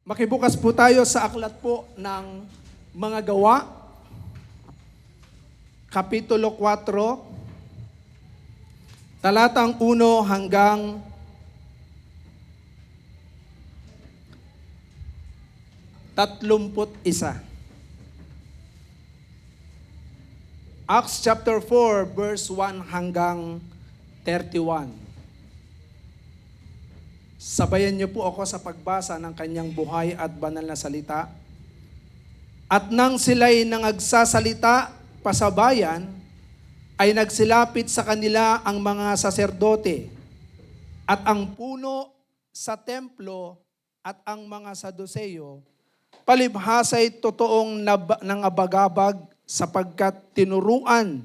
Makibukas po tayo sa aklat po ng mga gawa, Kapitulo 4, talatang 1 hanggang 31. Acts chapter 4, verse 1 hanggang 31. Sabayan niyo po ako sa pagbasa ng kanyang buhay at banal na salita. At nang sila'y nangagsasalita pa sa bayan, ay nagsilapit sa kanila ang mga saserdote at ang puno sa templo at ang mga Saduceo, palibhasa'y totoong nangabagabag sapagkat tinuruan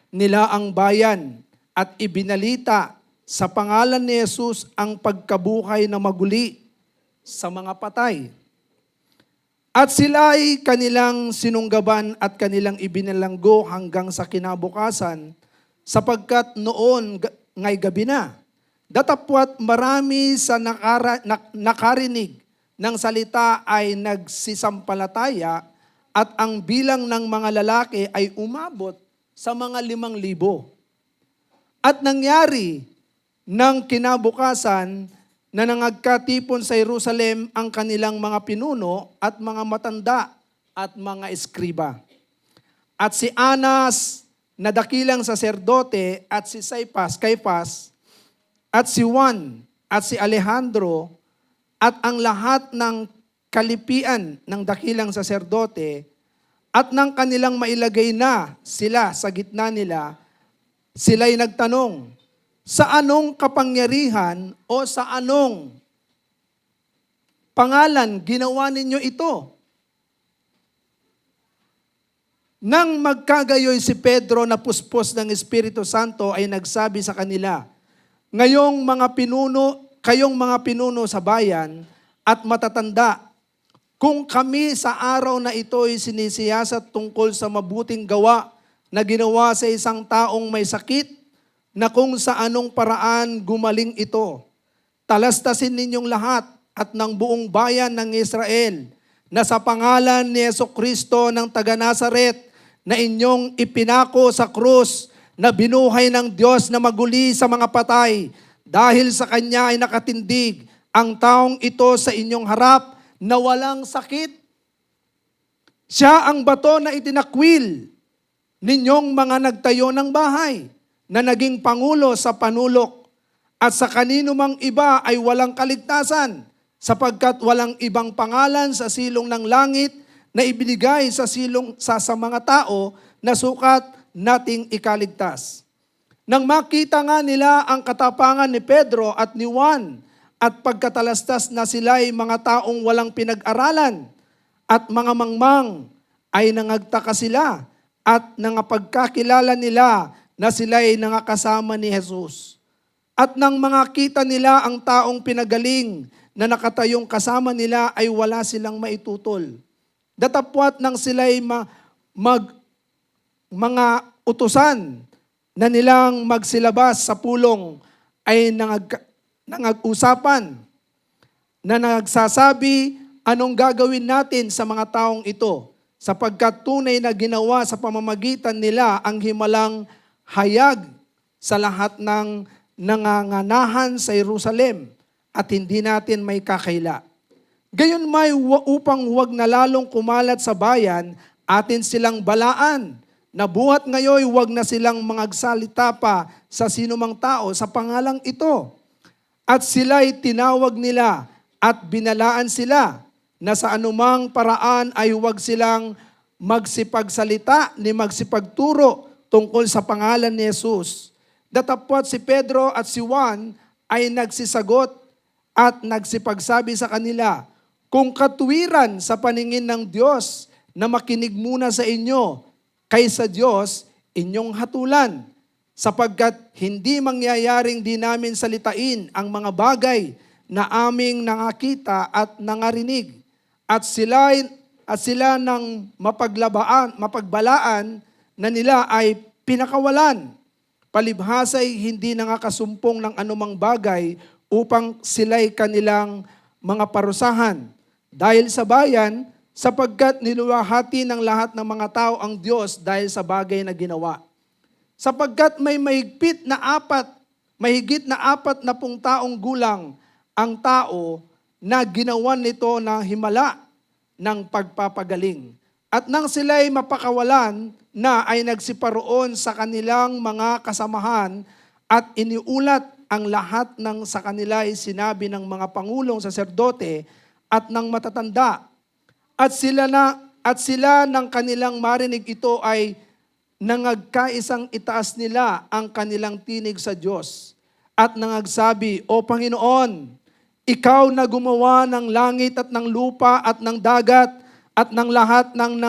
nila ang bayan at ibinalita sa pangalan ni Jesus ang pagkabuhay na maguli sa mga patay. At sila ay kanilang sinunggaban at kanilang ibinalanggo hanggang sa kinabukasan, sapagkat noon ngay gabi na. Datapwat marami sa nakarinig ng salita ay nagsisampalataya at ang bilang ng mga lalaki ay umabot sa mga 5,000. At nangyari nang kinabukasan na nangagkatipon sa Jerusalem ang kanilang mga pinuno at mga matanda at mga eskriba. At si Anas na dakilang saserdote at si Caiphas at si Juan at si Alejandro at ang lahat ng kalipian ng dakilang saserdote at ng kanilang mailagay na sila sa gitna nila, sila'y nagtanong, sa anong kapangyarihan o sa anong pangalan ginawa ninyo ito? Nang magkagayoy si Pedro na puspos ng Espiritu Santo ay nagsabi sa kanila, kayong mga pinuno sa bayan at matatanda, kung kami sa araw na ito ay sinisiyasat tungkol sa mabuting gawa na ginawa sa isang taong may sakit, na kung sa anong paraan gumaling ito, talastasin ninyong lahat at ng buong bayan ng Israel na sa pangalan ni Jesucristo ng taga-Nazaret na inyong ipinako sa krus na binuhay ng Diyos na maguli sa mga patay, dahil sa Kanya ay nakatindig ang taong ito sa inyong harap na walang sakit. Siya ang bato na itinakwil ninyong mga nagtayo ng bahay, na naging pangulo sa panulok, at sa kanino mang iba ay walang kaligtasan, sapagkat walang ibang pangalan sa silong ng langit na ibinigay sa mga tao na sukat nating ikaligtas. Nang makita nga nila ang katapangan ni Pedro at ni Juan, at pagkatalastas na sila'y mga taong walang pinag-aralan at mga mangmang, ay nangagtaka sila at nangapagkakilala nila na sila'y nangakasama ni Jesus. At nang makita nila ang taong pinagaling na nakatayong kasama nila ay wala silang maitutol. Datapwat nang sila'y mga utusan na nilang magsilabas sa pulong ay nangag-usapan na nagsasabi, anong gagawin natin sa mga taong ito? Sapagkat tunay na ginawa sa pamamagitan nila ang himalang hayag sa lahat ng nanganganahan sa Jerusalem at hindi natin may kakaila. Gayon may upang huwag na lalong kumalat sa bayan, atin silang balaan, na buhat ngayon huwag na silang mangagsalita pa sa sinumang tao sa pangalang ito. At sila'y tinawag nila at binalaan sila na sa anumang paraan ay huwag silang magsipagsalita ni magsipagturo tungkol sa pangalan ni Jesus. Datapwat si Pedro at si Juan ay nagsisagot at nagsipagsabi sa kanila, kung katuwiran sa paningin ng Diyos na makinig muna sa inyo, kaysa Diyos inyong hatulan, sapagkat hindi mangyayaring di namin salitain ang mga bagay na aming nakakita at nangarinig. At sila nang mapagbalaan na nila ay pinakawalan. Palibhasa'y hindi nangakasumpong ng anumang bagay upang sila'y kanilang mga parusahan. dahil sa bayan, sapagkat niluwahati ng lahat ng mga tao ang Diyos dahil sa bagay na ginawa. Sapagkat may mahigit na 40 taong gulang ang tao na ginawan nito ng himala ng pagpapagaling. At nang sila'y mapakawalan na ay nagsiparoon sa kanilang mga kasamahan at iniulat ang lahat ng sa kanila ay sinabi ng mga pangulong saserdote at ng matatanda. At sila ng kanilang marinig ito ay nangagkaisang itaas nila ang kanilang tinig sa Diyos at nangagsabi, O Panginoon, Ikaw na gumawa ng langit at ng lupa at ng dagat at ng lahat ng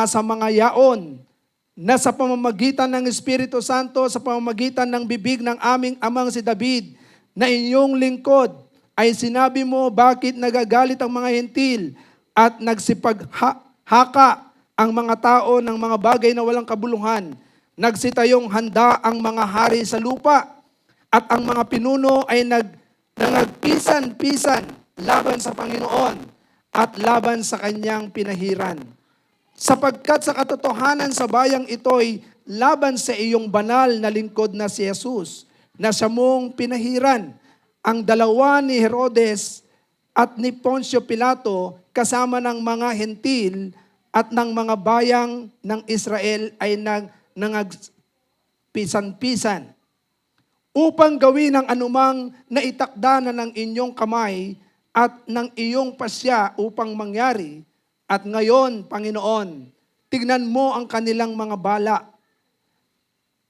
sa mga yaon, na sa pamamagitan ng Espiritu Santo, sa pamamagitan ng bibig ng aming amang si David, na inyong lingkod ay sinabi mo bakit nagagalit ang mga hentil at nagsipaghaka ang mga tao ng mga bagay na walang kabuluhan. Nagsitayong handa ang mga hari sa lupa at ang mga pinuno ay nangagpisan-pisan laban sa Panginoon at laban sa kanyang pinahiran. Sapagkat sa katotohanan sa bayang ito'y laban sa iyong banal na lingkod na si Jesus, na siya mong pinahiran. Ang dalawa ni Herodes at ni Poncio Pilato kasama ng mga hentil at ng mga bayang ng Israel ay nangagpisan-pisan upang gawin ang anumang naitakda na ng inyong kamay at ng iyong pasya upang mangyari. At ngayon, Panginoon, tignan mo ang kanilang mga bala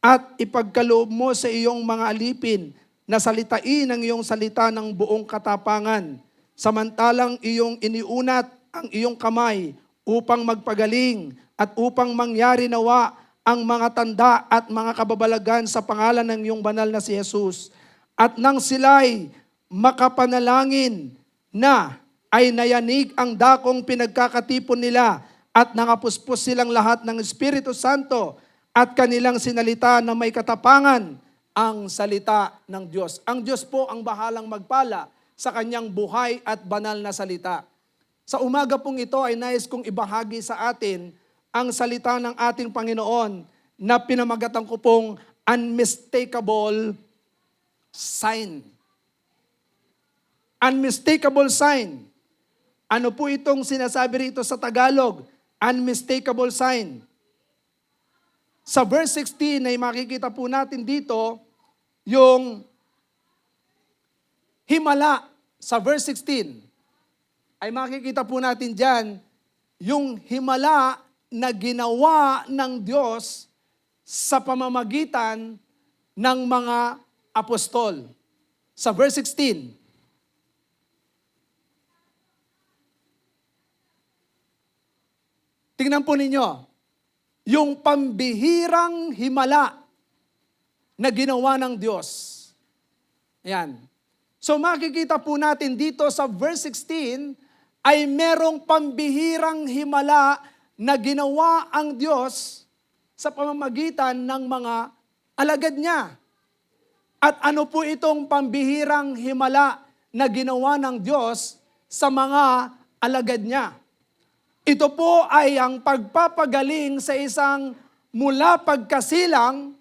at ipagkaloob mo sa iyong mga alipin na salitain ang iyong salita ng buong katapangan, samantalang iyong iniunat ang iyong kamay upang magpagaling at upang mangyari nawa ang mga tanda at mga kababalagan sa pangalan ng iyong banal na si Jesus. At nang sila'y makapanalangin na ay nayanig ang dakong pinagkakatipon nila at nangapuspos silang lahat ng Espiritu Santo at kanilang sinalita na may katapangan ang salita ng Diyos. Ang Diyos po ang bahalang magpala sa kanyang buhay at banal na salita. Sa umaga pong ito ay nais kong ibahagi sa atin ang salita ng ating Panginoon na pinamagatan ko pong unmistakable sign. Unmistakable sign. Ano po itong sinasabi rito sa Tagalog? Unmistakable sign. Sa verse 16 ay makikita po natin dito yung himala. Sa verse 16 ay makikita po natin dyan yung himala na ginawa ng Diyos sa pamamagitan ng mga apostol. Sa verse 16, tingnan po ninyo, yung pambihirang himala na ginawa ng Diyos. Ayan. So makikita po natin dito sa verse 16 ay merong pambihirang himala na ginawa ang Diyos sa pamamagitan ng mga alagad niya. At ano po itong pambihirang himala na ginawa ng Diyos sa mga alagad niya? Ito po ay ang pagpapagaling sa isang mula pagkasilang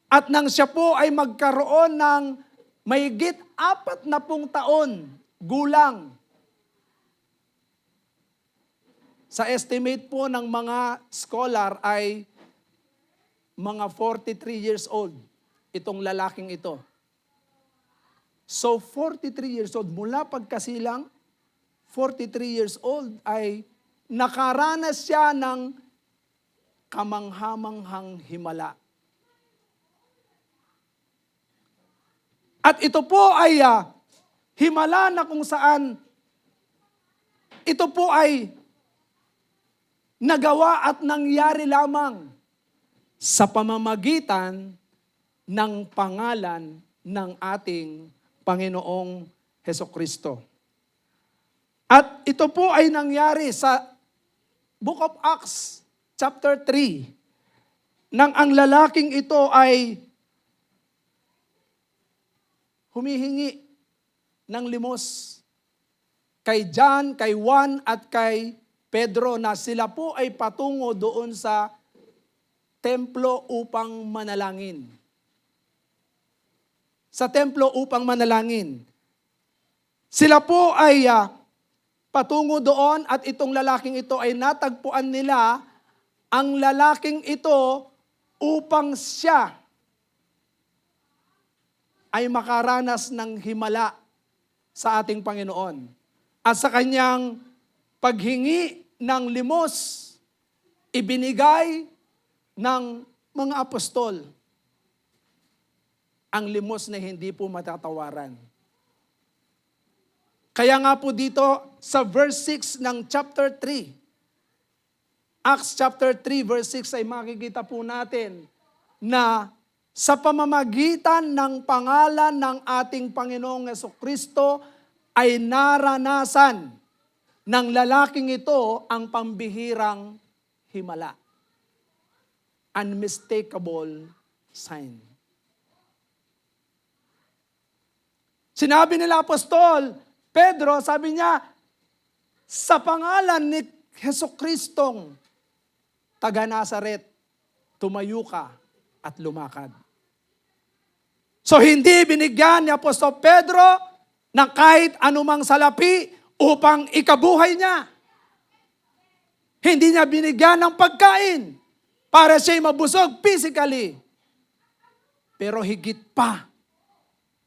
at nang siya po ay magkaroon ng mahigit 40 taon gulang. Sa estimate po ng mga scholar ay mga 43 years old itong lalaking ito. So 43 years old, mula pagkasilang, 43 years old ay nakaranas siya ng kamanghamanghang himala. At ito po ay himala na kung saan ito po ay nagawa at nangyari lamang sa pamamagitan ng pangalan ng ating Panginoong Hesukristo. At ito po ay nangyari sa Book of Acts, chapter 3, nang ang lalaking ito ay humihingi ng limos. kay John, kay Juan at kay Pedro na sila po ay patungo doon sa templo upang manalangin. Sa templo upang manalangin. Sila po ay patungo doon at itong lalaking ito ay natagpuan nila ang lalaking ito upang siya ay makaranas ng himala sa ating Panginoon. At sa kanyang paghingi ng limos, ibinigay ng mga apostol ang limos na hindi po matatawaran. Kaya nga po dito sa verse 6 ng chapter 3, Acts chapter 3 verse 6 ay makikita po natin na sa pamamagitan ng pangalan ng ating Panginoong Jesucristo ay naranasan ng lalaking ito ang pambihirang himala. Unmistakable sign. Sinabi nila Apostol Pedro, sabi niya, sa pangalan ni Jesucristong taga Nazaret, tumayo ka at lumakad. So hindi binigyan ni Apostol Pedro ng kahit anumang salapi upang ikabuhay niya. Hindi niya binigyan ng pagkain para siya'y mabusog physically. Pero higit pa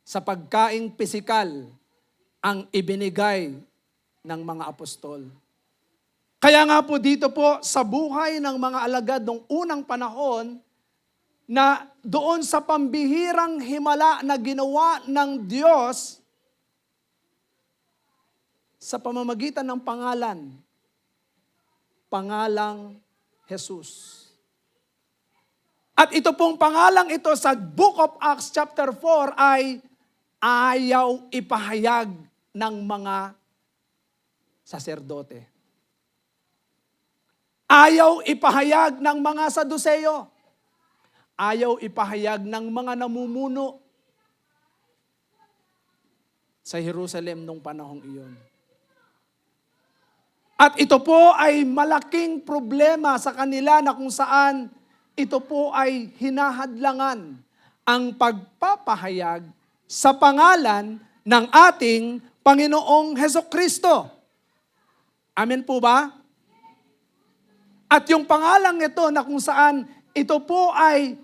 sa pagkaing pisikal ang ibinigay ng mga apostol. Kaya nga po dito po sa buhay ng mga alagad ng unang panahon na doon sa pambihirang himala na ginawa ng Diyos sa pamamagitan ng pangalang Jesus. At ito pong pangalang ito sa Book of Acts chapter 4 ay ayaw ipahayag ng mga saserdote. Ayaw ipahayag ng mga Saduseyo. Ayaw ipahayag ng mga namumuno sa Jerusalem nung panahong iyon. At ito po ay malaking problema sa kanila na kung saan ito po ay hinahadlangan ang pagpapahayag sa pangalan ng ating Panginoong Hesukristo. Amen po ba? At yung pangalang ito na kung saan ito po ay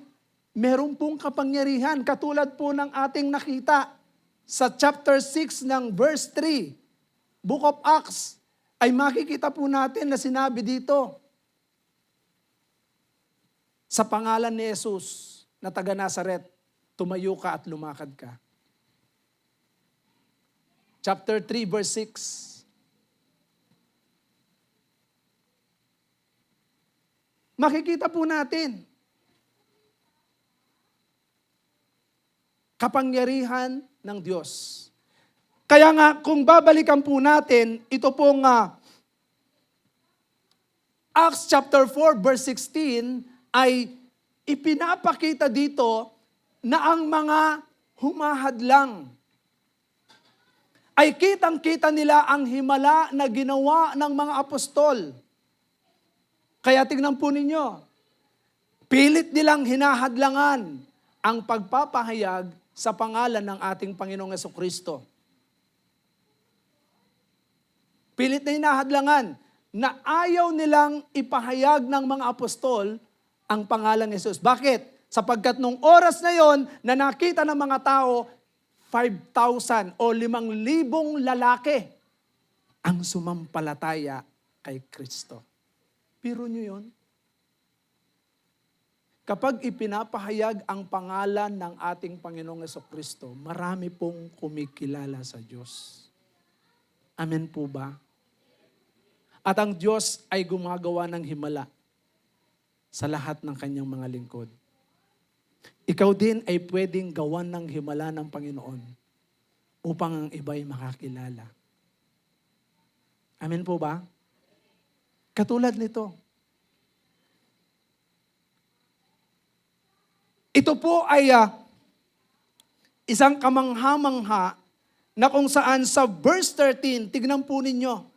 meron pong kapangyarihan katulad po ng ating nakita sa chapter 6 ng verse 3, Book of Acts, ay makikita po natin na sinabi dito, sa pangalan ni Jesus na taga Nazaret, tumayo ka at lumakad ka. Chapter 3 verse 6. Makikita po natin kapangyarihan ng Diyos. Kaya nga kung babalikan po natin, ito pong Acts chapter 4 verse 16 ay ipinapakita dito na ang mga humahadlang ay kitang-kita nila ang himala na ginawa ng mga apostol. Kaya tingnan po ninyo, pilit nilang hinahadlangan ang pagpapahayag sa pangalan ng ating Panginoong Jesucristo. Pilit na hinahadlangan na ayaw nilang ipahayag ng mga apostol ang pangalan ni Jesus. Bakit? Sapagkat nung oras na yon na nakita ng mga tao, 5,000 o 5,000 lalaki ang sumampalataya kay Kristo. Biro nyo yun? Kapag ipinapahayag ang pangalan ng ating Panginoong Jesucristo, marami pong kumikilala sa Diyos. Amen po ba? At ang Diyos ay gumagawa ng himala sa lahat ng kanyang mga lingkod. Ikaw din ay pwedeng gawan ng himala ng Panginoon upang ang iba'y makakilala. Amen po ba? Katulad nito. Ito po ay isang kamangha-mangha na kung saan sa verse 13, tignan po ninyo.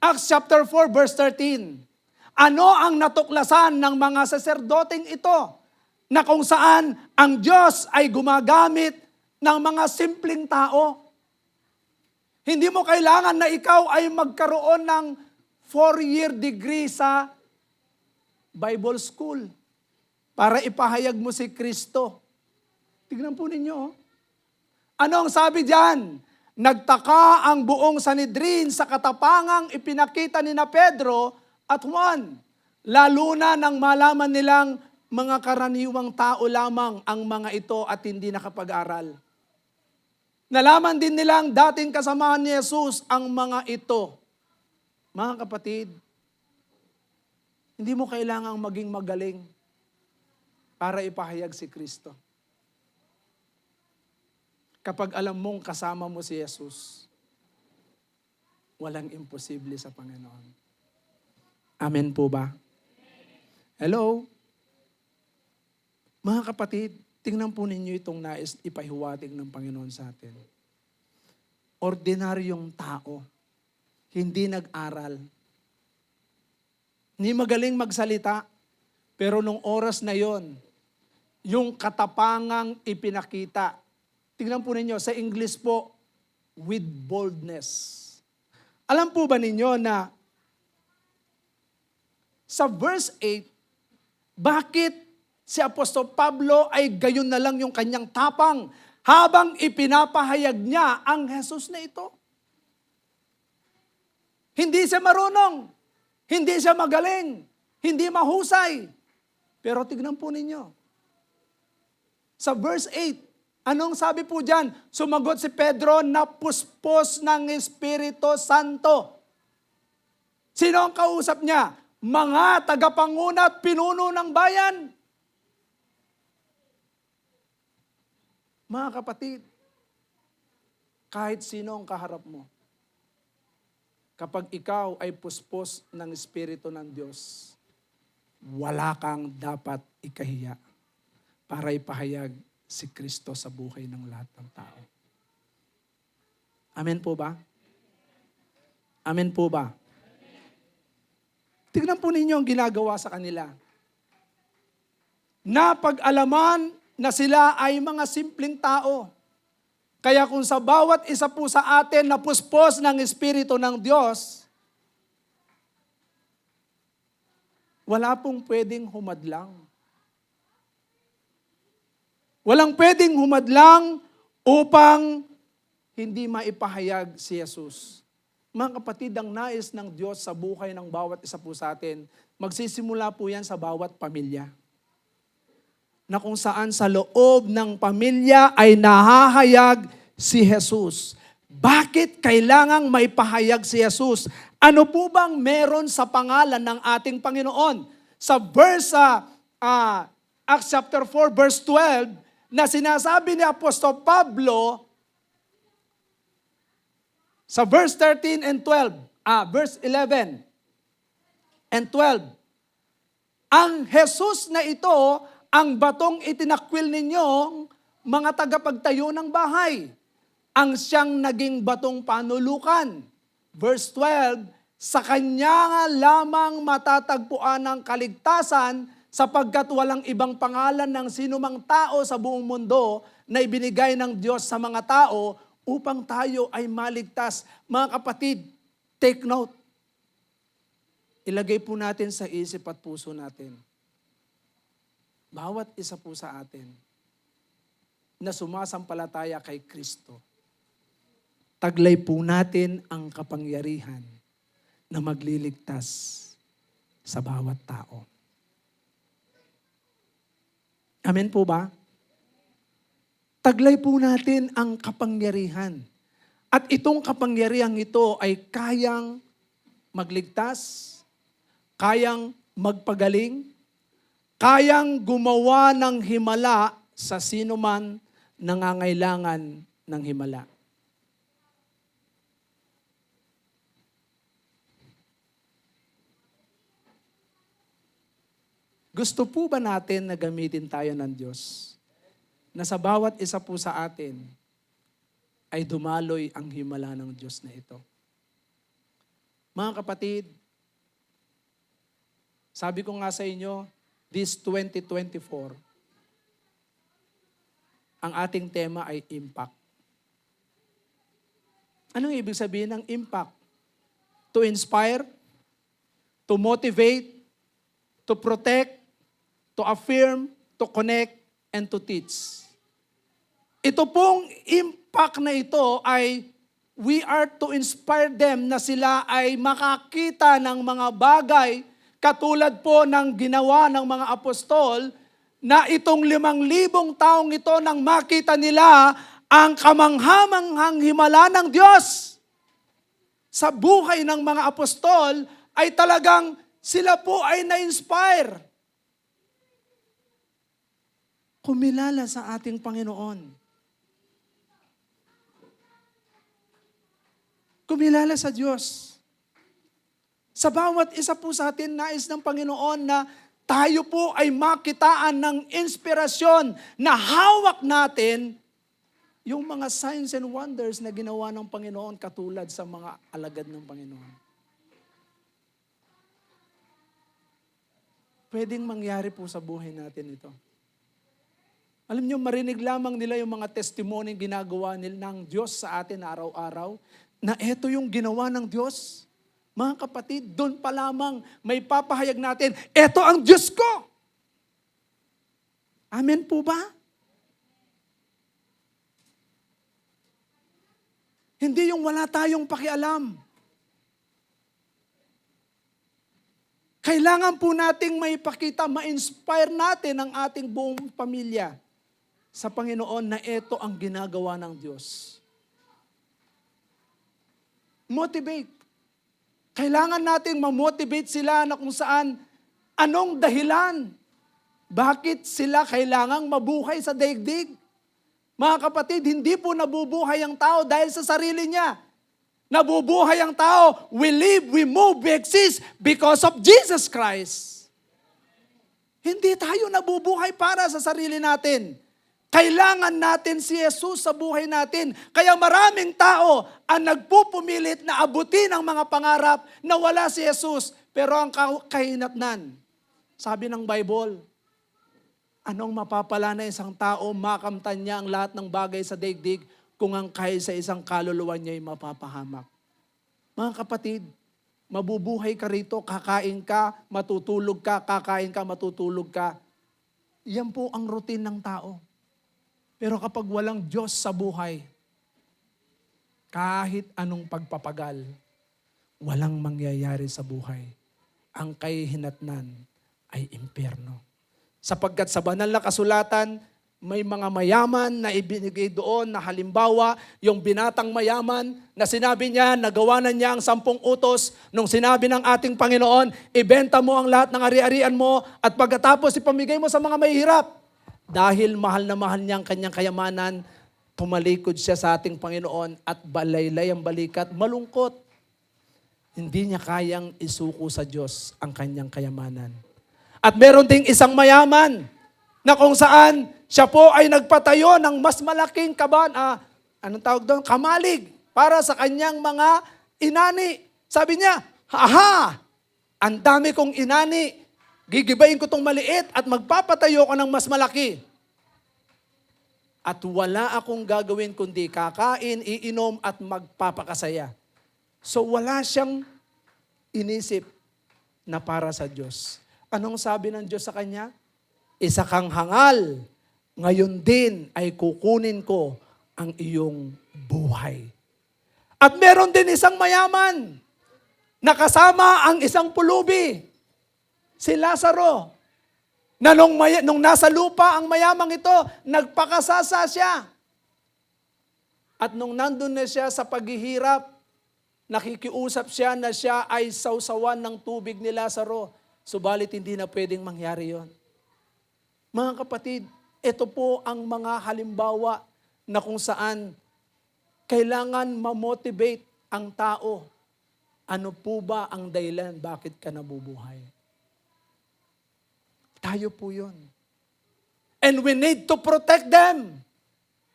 Acts chapter 4, verse 13. Ano ang natuklasan ng mga saserdoteng ito? Na kung saan ang Diyos ay gumagamit ng mga simpleng tao. Hindi mo kailangan na ikaw ay magkaroon ng 4-year degree sa Bible school para ipahayag mo si Kristo. Tignan po ninyo. Ano ang sabi diyan? Nagtaka ang buong Sanhedrin sa katapangang ipinakita ni na Pedro at Juan. Lalo na nang malaman nilang mga karaniwang tao lamang ang mga ito at hindi nakapag-aral. Nalaman din nilang dating kasamahan ni Jesus ang mga ito. Mga kapatid, hindi mo kailangang maging magaling para ipahayag si Kristo. Kapag alam mong kasama mo si Jesus, walang imposible sa Panginoon. Amen po ba? Hello? Mga kapatid, tingnan po ninyo itong nais ipahiwatig ng Panginoon sa atin. Ordinaryong tao, hindi nag-aral, hindi magaling magsalita, pero nung oras na yon, yung katapangang ipinakita. Tingnan po ninyo, sa English po, with boldness. Alam po ba ninyo na sa verse 8, bakit si Apostol Pablo ay gayon na lang yung kanyang tapang habang ipinapahayag niya ang Jesus na ito? Hindi siya marunong, hindi siya magaling, hindi mahusay. Pero tignan po ninyo, sa verse 8, anong sabi po dyan? Sumagot si Pedro na puspos ng Espiritu Santo. Sino ang kausap niya? Mga tagapanguna at pinuno ng bayan. Mga kapatid, kahit sino ang kaharap mo, kapag ikaw ay puspos ng Espiritu ng Diyos, wala kang dapat ikahiya para ipahayag si Kristo sa buhay ng lahat ng tao. Amen po ba? Amen po ba? Tignan po ninyo ang ginagawa sa kanila. Napag-alaman na sila ay mga simpleng tao. Kaya kung sa bawat isa po sa atin na puspos ng Espiritu ng Diyos, wala pong pwedeng humadlang. Walang pwedeng humadlang upang hindi maipahayag si Jesus. Mga kapatid, ang nais ng Diyos sa buhay ng bawat isa po sa atin, magsisimula po yan sa bawat pamilya. Na kung saan sa loob ng pamilya ay nahahayag si Jesus. Bakit kailangang maipahayag si Jesus? Ano po bang meron sa pangalan ng ating Panginoon? Sa verse Acts chapter 4 verse 12 na sinasabi ni Apostol Pablo sa verse 13 and 12, verse 11 and 12. Ang Jesus na ito, ang batong itinakwil ninyong mga tagapagtayo ng bahay. Ang siyang naging batong panulukan. Verse 12, sa kanya nga lamang matatagpuan ang kaligtasan sapagkat walang ibang pangalan ng sinumang tao sa buong mundo na ibinigay ng Diyos sa mga tao upang tayo ay maligtas. Mga kapatid, take note. Ilagay po natin sa isip at puso natin. Bawat isa po sa atin na sumasampalataya kay Kristo, taglay po natin ang kapangyarihan na magliligtas sa bawat tao. Amen po ba? Taglay po natin ang kapangyarihan. At itong kapangyarihan ito ay kayang magligtas, kayang magpagaling, kayang gumawa ng himala sa sino man nangangailangan ng himala. Gusto po ba natin na gamitin tayo ng Diyos? na sa bawat isa po sa atin ay dumaloy ang himala ng Diyos na ito. Mga kapatid, sabi ko nga sa inyo, this 2024, ang ating tema ay impact. Anong ibig sabihin ng impact? To inspire, to motivate, to protect, to affirm, to connect, and to teach. Ito pong impact na ito ay we are to inspire them na sila ay makakita ng mga bagay katulad po ng ginawa ng mga apostol na itong 5,000 taong ito nang makita nila ang kamanghamanghang himala ng Diyos. Sa buhay ng mga apostol ay talagang sila po ay na-inspire. Kumilala sa ating Panginoon. Kumilala sa Diyos. Sa bawat isa po sa atin, nais ng Panginoon na tayo po ay makitaan ng inspirasyon na hawak natin yung mga signs and wonders na ginawa ng Panginoon katulad sa mga alagad ng Panginoon. Pwedeng mangyari po sa buhay natin ito. Alam niyo, marinig lamang nila yung mga testimony ginagawa nila ng Diyos sa atin araw-araw, na ito yung ginawa ng Diyos. Mga kapatid, doon pa lamang may papahayag natin, ito ang Diyos ko. Amen po ba? Hindi yung wala tayong pakialam. Kailangan po nating may pakita, ma-inspire natin ang ating buong pamilya sa Panginoon na ito ang ginagawa ng Diyos. Motivate. Kailangan nating ma-motivate sila na kung saan, anong dahilan? Bakit sila kailangang mabuhay sa daigdig? Mga kapatid, hindi po nabubuhay ang tao dahil sa sarili niya. Nabubuhay ang tao, we live, we move, we exist because of Jesus Christ. Hindi tayo nabubuhay para sa sarili natin. Kailangan natin si Jesus sa buhay natin. Kaya maraming tao ang nagpupumilit na abutin ang mga pangarap na wala si Jesus. Pero ang kahinatnan, sabi ng Bible, anong mapapala na isang tao, makamtan niya ang lahat ng bagay sa daigdig kung ang kahit sa isang kaluluwa niya ay mapapahamak. Mga kapatid, mabubuhay ka rito, kakain ka, matutulog ka, kakain ka, matutulog ka. Yan po ang routine ng tao. Pero kapag walang Diyos sa buhay, kahit anong pagpapagal, walang mangyayari sa buhay. Ang kahihinatnan ay impyerno. Sapagkat sa banal na kasulatan, may mga mayaman na ibinigay doon na halimbawa, yung binatang mayaman na sinabi niya, nagawa na niya ang 10 utos nung sinabi ng ating Panginoon, ibenta mo ang lahat ng ari-arian mo at pagkatapos ipamigay mo sa mga mahihirap. Dahil mahal na mahal niya ang kanyang kayamanan, tumalikod siya sa ating Panginoon at balaylay ang balikat, malungkot. Hindi niya kayang isuko sa Diyos ang kanyang kayamanan. At meron ding isang mayaman na kung saan siya po ay nagpatayo ng mas malaking anong tawag doon? Kamalig para sa kanyang mga inani. Sabi niya, aha, ang dami kong inani. Gigibayin ko tong maliit at magpapatayo ko ng mas malaki. At wala akong gagawin kundi kakain, iinom at magpapakasaya. So wala siyang inisip na para sa Diyos. Anong sabi ng Diyos sa kanya? Isa kang hangal, ngayon din ay kukunin ko ang iyong buhay. At meron din isang mayaman, nakasama ang isang pulubi. Si Lazaro, na nung nasa lupa ang mayamang ito, nagpakasasa siya. At nung nandun na siya sa paghihirap, nakikiusap siya na siya ay sausawan ng tubig ni Lazaro. Subalit hindi na pwedeng mangyari yon. Mga kapatid, ito po ang mga halimbawa na kung saan kailangan ma-motivate ang tao. Ano po ba ang dahilan bakit ka nabubuhay? Tayo po yun. And we need to protect them.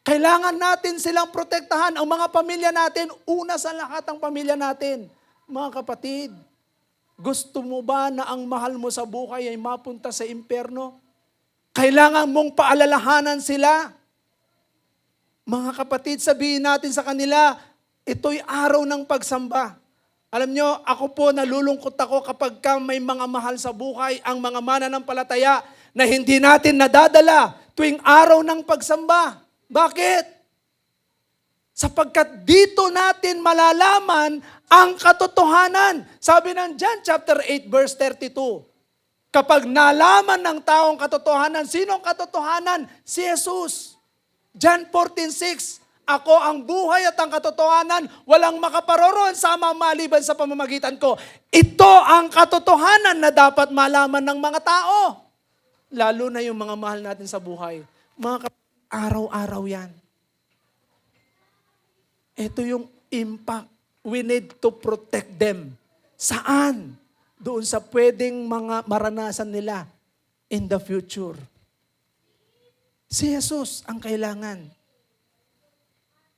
Kailangan natin silang protektahan. Ang mga pamilya natin, una sa lahat ang pamilya natin. Mga kapatid, gusto mo ba na ang mahal mo sa buhay ay mapunta sa impyerno? Kailangan mong paalalahanan sila. Mga kapatid, sabihin natin sa kanila, ito'y araw ng pagsamba. Alam nyo, ako po nalulungkot ako kapag may mga mahal sa buhay, ang mga mananampalataya na hindi natin nadadala tuwing araw ng pagsamba. Bakit? Sapagkat dito natin malalaman ang katotohanan. Sabi ng John chapter 8 verse 32, kapag nalaman ng taong katotohanan, sino ang katotohanan? Si Jesus. John 14:6, ako ang buhay at ang katotohanan, walang makaparoroon sa Ama maliban sa pamamagitan ko. Ito ang katotohanan na dapat malaman ng mga tao. Lalo na yung mga mahal natin sa buhay. Araw-araw yan. Ito yung impact. We need to protect them. Saan? Doon sa pwedeng mga maranasan nila in the future. Si Jesus ang kailangan.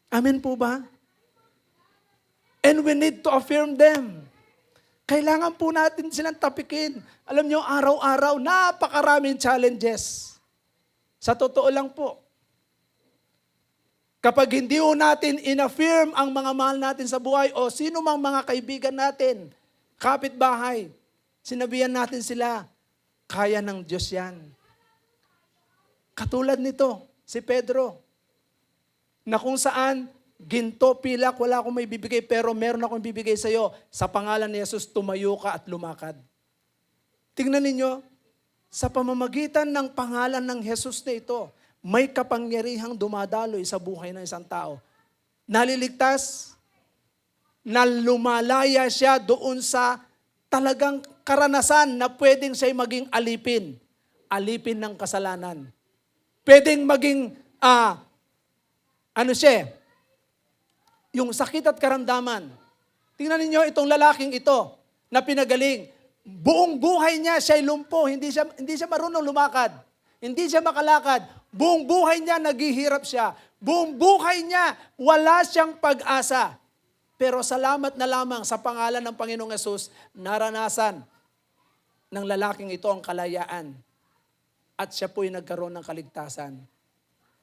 Amen po ba? And we need to affirm them. Kailangan po natin silang tapikin. Alam nyo, araw-araw, napakaraming challenges. Sa totoo lang po, kapag hindi ho natin in-affirm ang mga mahal natin sa buhay o sino mang mga kaibigan natin, kapitbahay, sinabihan natin sila, kaya ng Diyos yan. Katulad nito, si Pedro, na kung saan, ginto, pilak, wala akong may bibigay, pero meron akong bibigay sa iyo. Sa pangalan ni Jesus, tumayo ka at lumakad. Tingnan ninyo, sa pamamagitan ng pangalan ng Jesus na ito, may kapangyarihang dumadaloy sa buhay ng isang tao. Naliligtas, na lumalaya siya doon sa talagang karanasan na pwedeng siya'y maging alipin. Alipin ng kasalanan. Pwedeng maging, yung sakit at karamdaman. Tingnan ninyo itong lalaking ito na pinagaling. Buong buhay niya siya'y lumpo, hindi siya marunong lumakad. Hindi siya makalakad. Buong buhay niya naghihirap siya. Buong buhay niya wala siyang pag-asa. Pero salamat na lamang sa pangalan ng Panginoong Hesus, naranasan ng lalaking ito ang kalayaan. At siya po'y nagkaroon ng kaligtasan.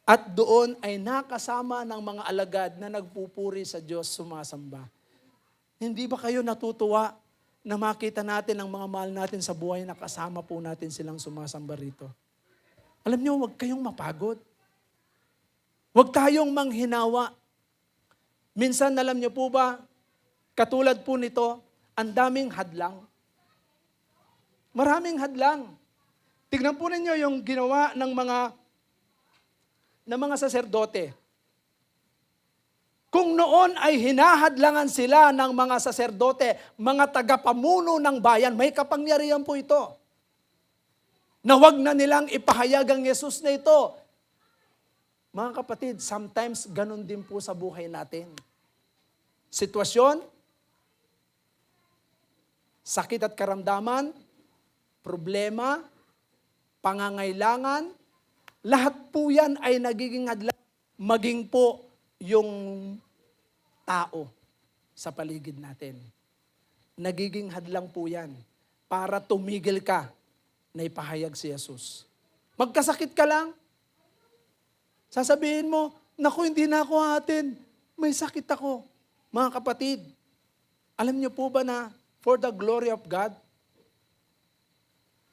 At doon ay nakasama ng mga alagad na nagpupuri sa Diyos, sumasamba. Hindi ba kayo natutuwa na makita natin ang mga mahal natin sa buhay na kasama po natin silang sumasamba rito? Alam niyo, huwag kayong mapagod. Huwag tayong manghinawa. Minsan, alam niyo po ba, katulad po nito, ang daming hadlang. Maraming hadlang. Tignan po ninyo yung ginawa ng mga saserdote. Kung noon ay hinahadlangan sila ng mga saserdote, mga tagapamuno ng bayan, may kapangyarihan po ito. Na wag na nilang ipahayag ang Yesus na ito. Mga kapatid, sometimes ganun din po sa buhay natin. Sitwasyon, sakit at karamdaman, problema, pangangailangan, lahat po yan ay nagiging hadlang, maging po yung tao sa paligid natin. Nagiging hadlang po yan para tumigil ka na ipahayag si Jesus. Magkasakit ka lang, sasabihin mo, naku, hindi na ako atin, may sakit ako. Mga kapatid, alam niyo po ba na for the glory of God,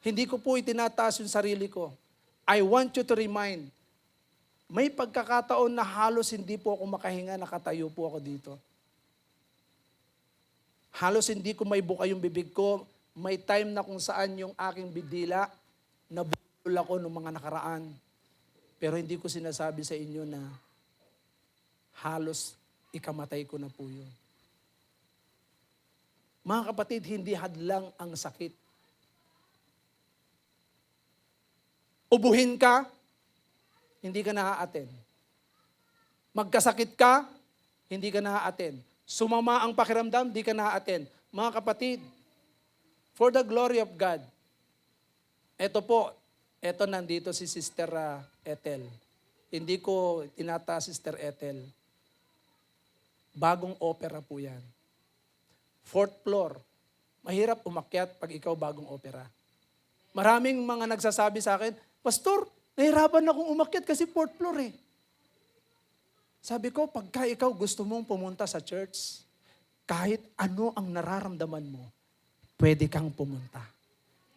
hindi ko po itinataas yung sarili ko. I want you to remind, may pagkakataon na halos hindi po ako makahinga, nakatayo po ako dito. Halos hindi ko may buka yung bibig ko. May time na kung saan yung aking bidila, nabulol ako ng mga nakaraan. Pero hindi ko sinasabi sa inyo na halos ikamatay ko na po yun. Mga kapatid, hindi hadlang ang sakit. Ubuhin ka, hindi ka na-attend. Magkasakit ka, hindi ka na-attend. Sumama ang pakiramdam, hindi ka na-attend. Mga kapatid, for the glory of God, ito po, Eto nandito si Sister Ethel. Hindi ko tinata Sister Ethel. Bagong opera po yan. 4th floor. Mahirap umakyat pag ikaw bagong opera. Maraming mga nagsasabi sa akin, Pastor, nahirapan akong umakyat kasi 4th floor eh. Sabi ko, pagka ikaw gusto mong pumunta sa church, kahit ano ang nararamdaman mo, pwede kang pumunta.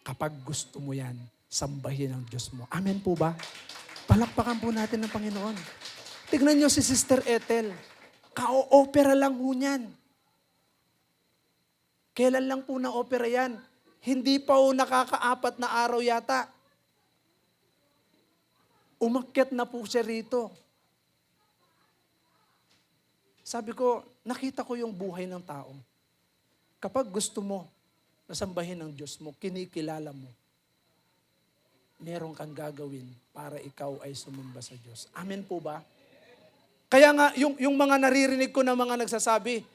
Kapag gusto mo yan, sambahin ang Diyos mo. Amen po ba? Palakpakan po natin ng Panginoon. Tignan nyo si Sister Ethel. Ka-opera lang ho niyan. Kailan lang po na opera yan? Hindi pa ho nakaka-4 na araw yata. Umakyat na po siya rito. Sabi ko, nakita ko yung buhay ng tao. Kapag gusto mo nasambahin ng Diyos mo, kinikilala mo, meron kang gagawin para ikaw ay sumamba sa Diyos. Amen po ba? Kaya nga, yung mga naririnig ko na mga nagsasabi,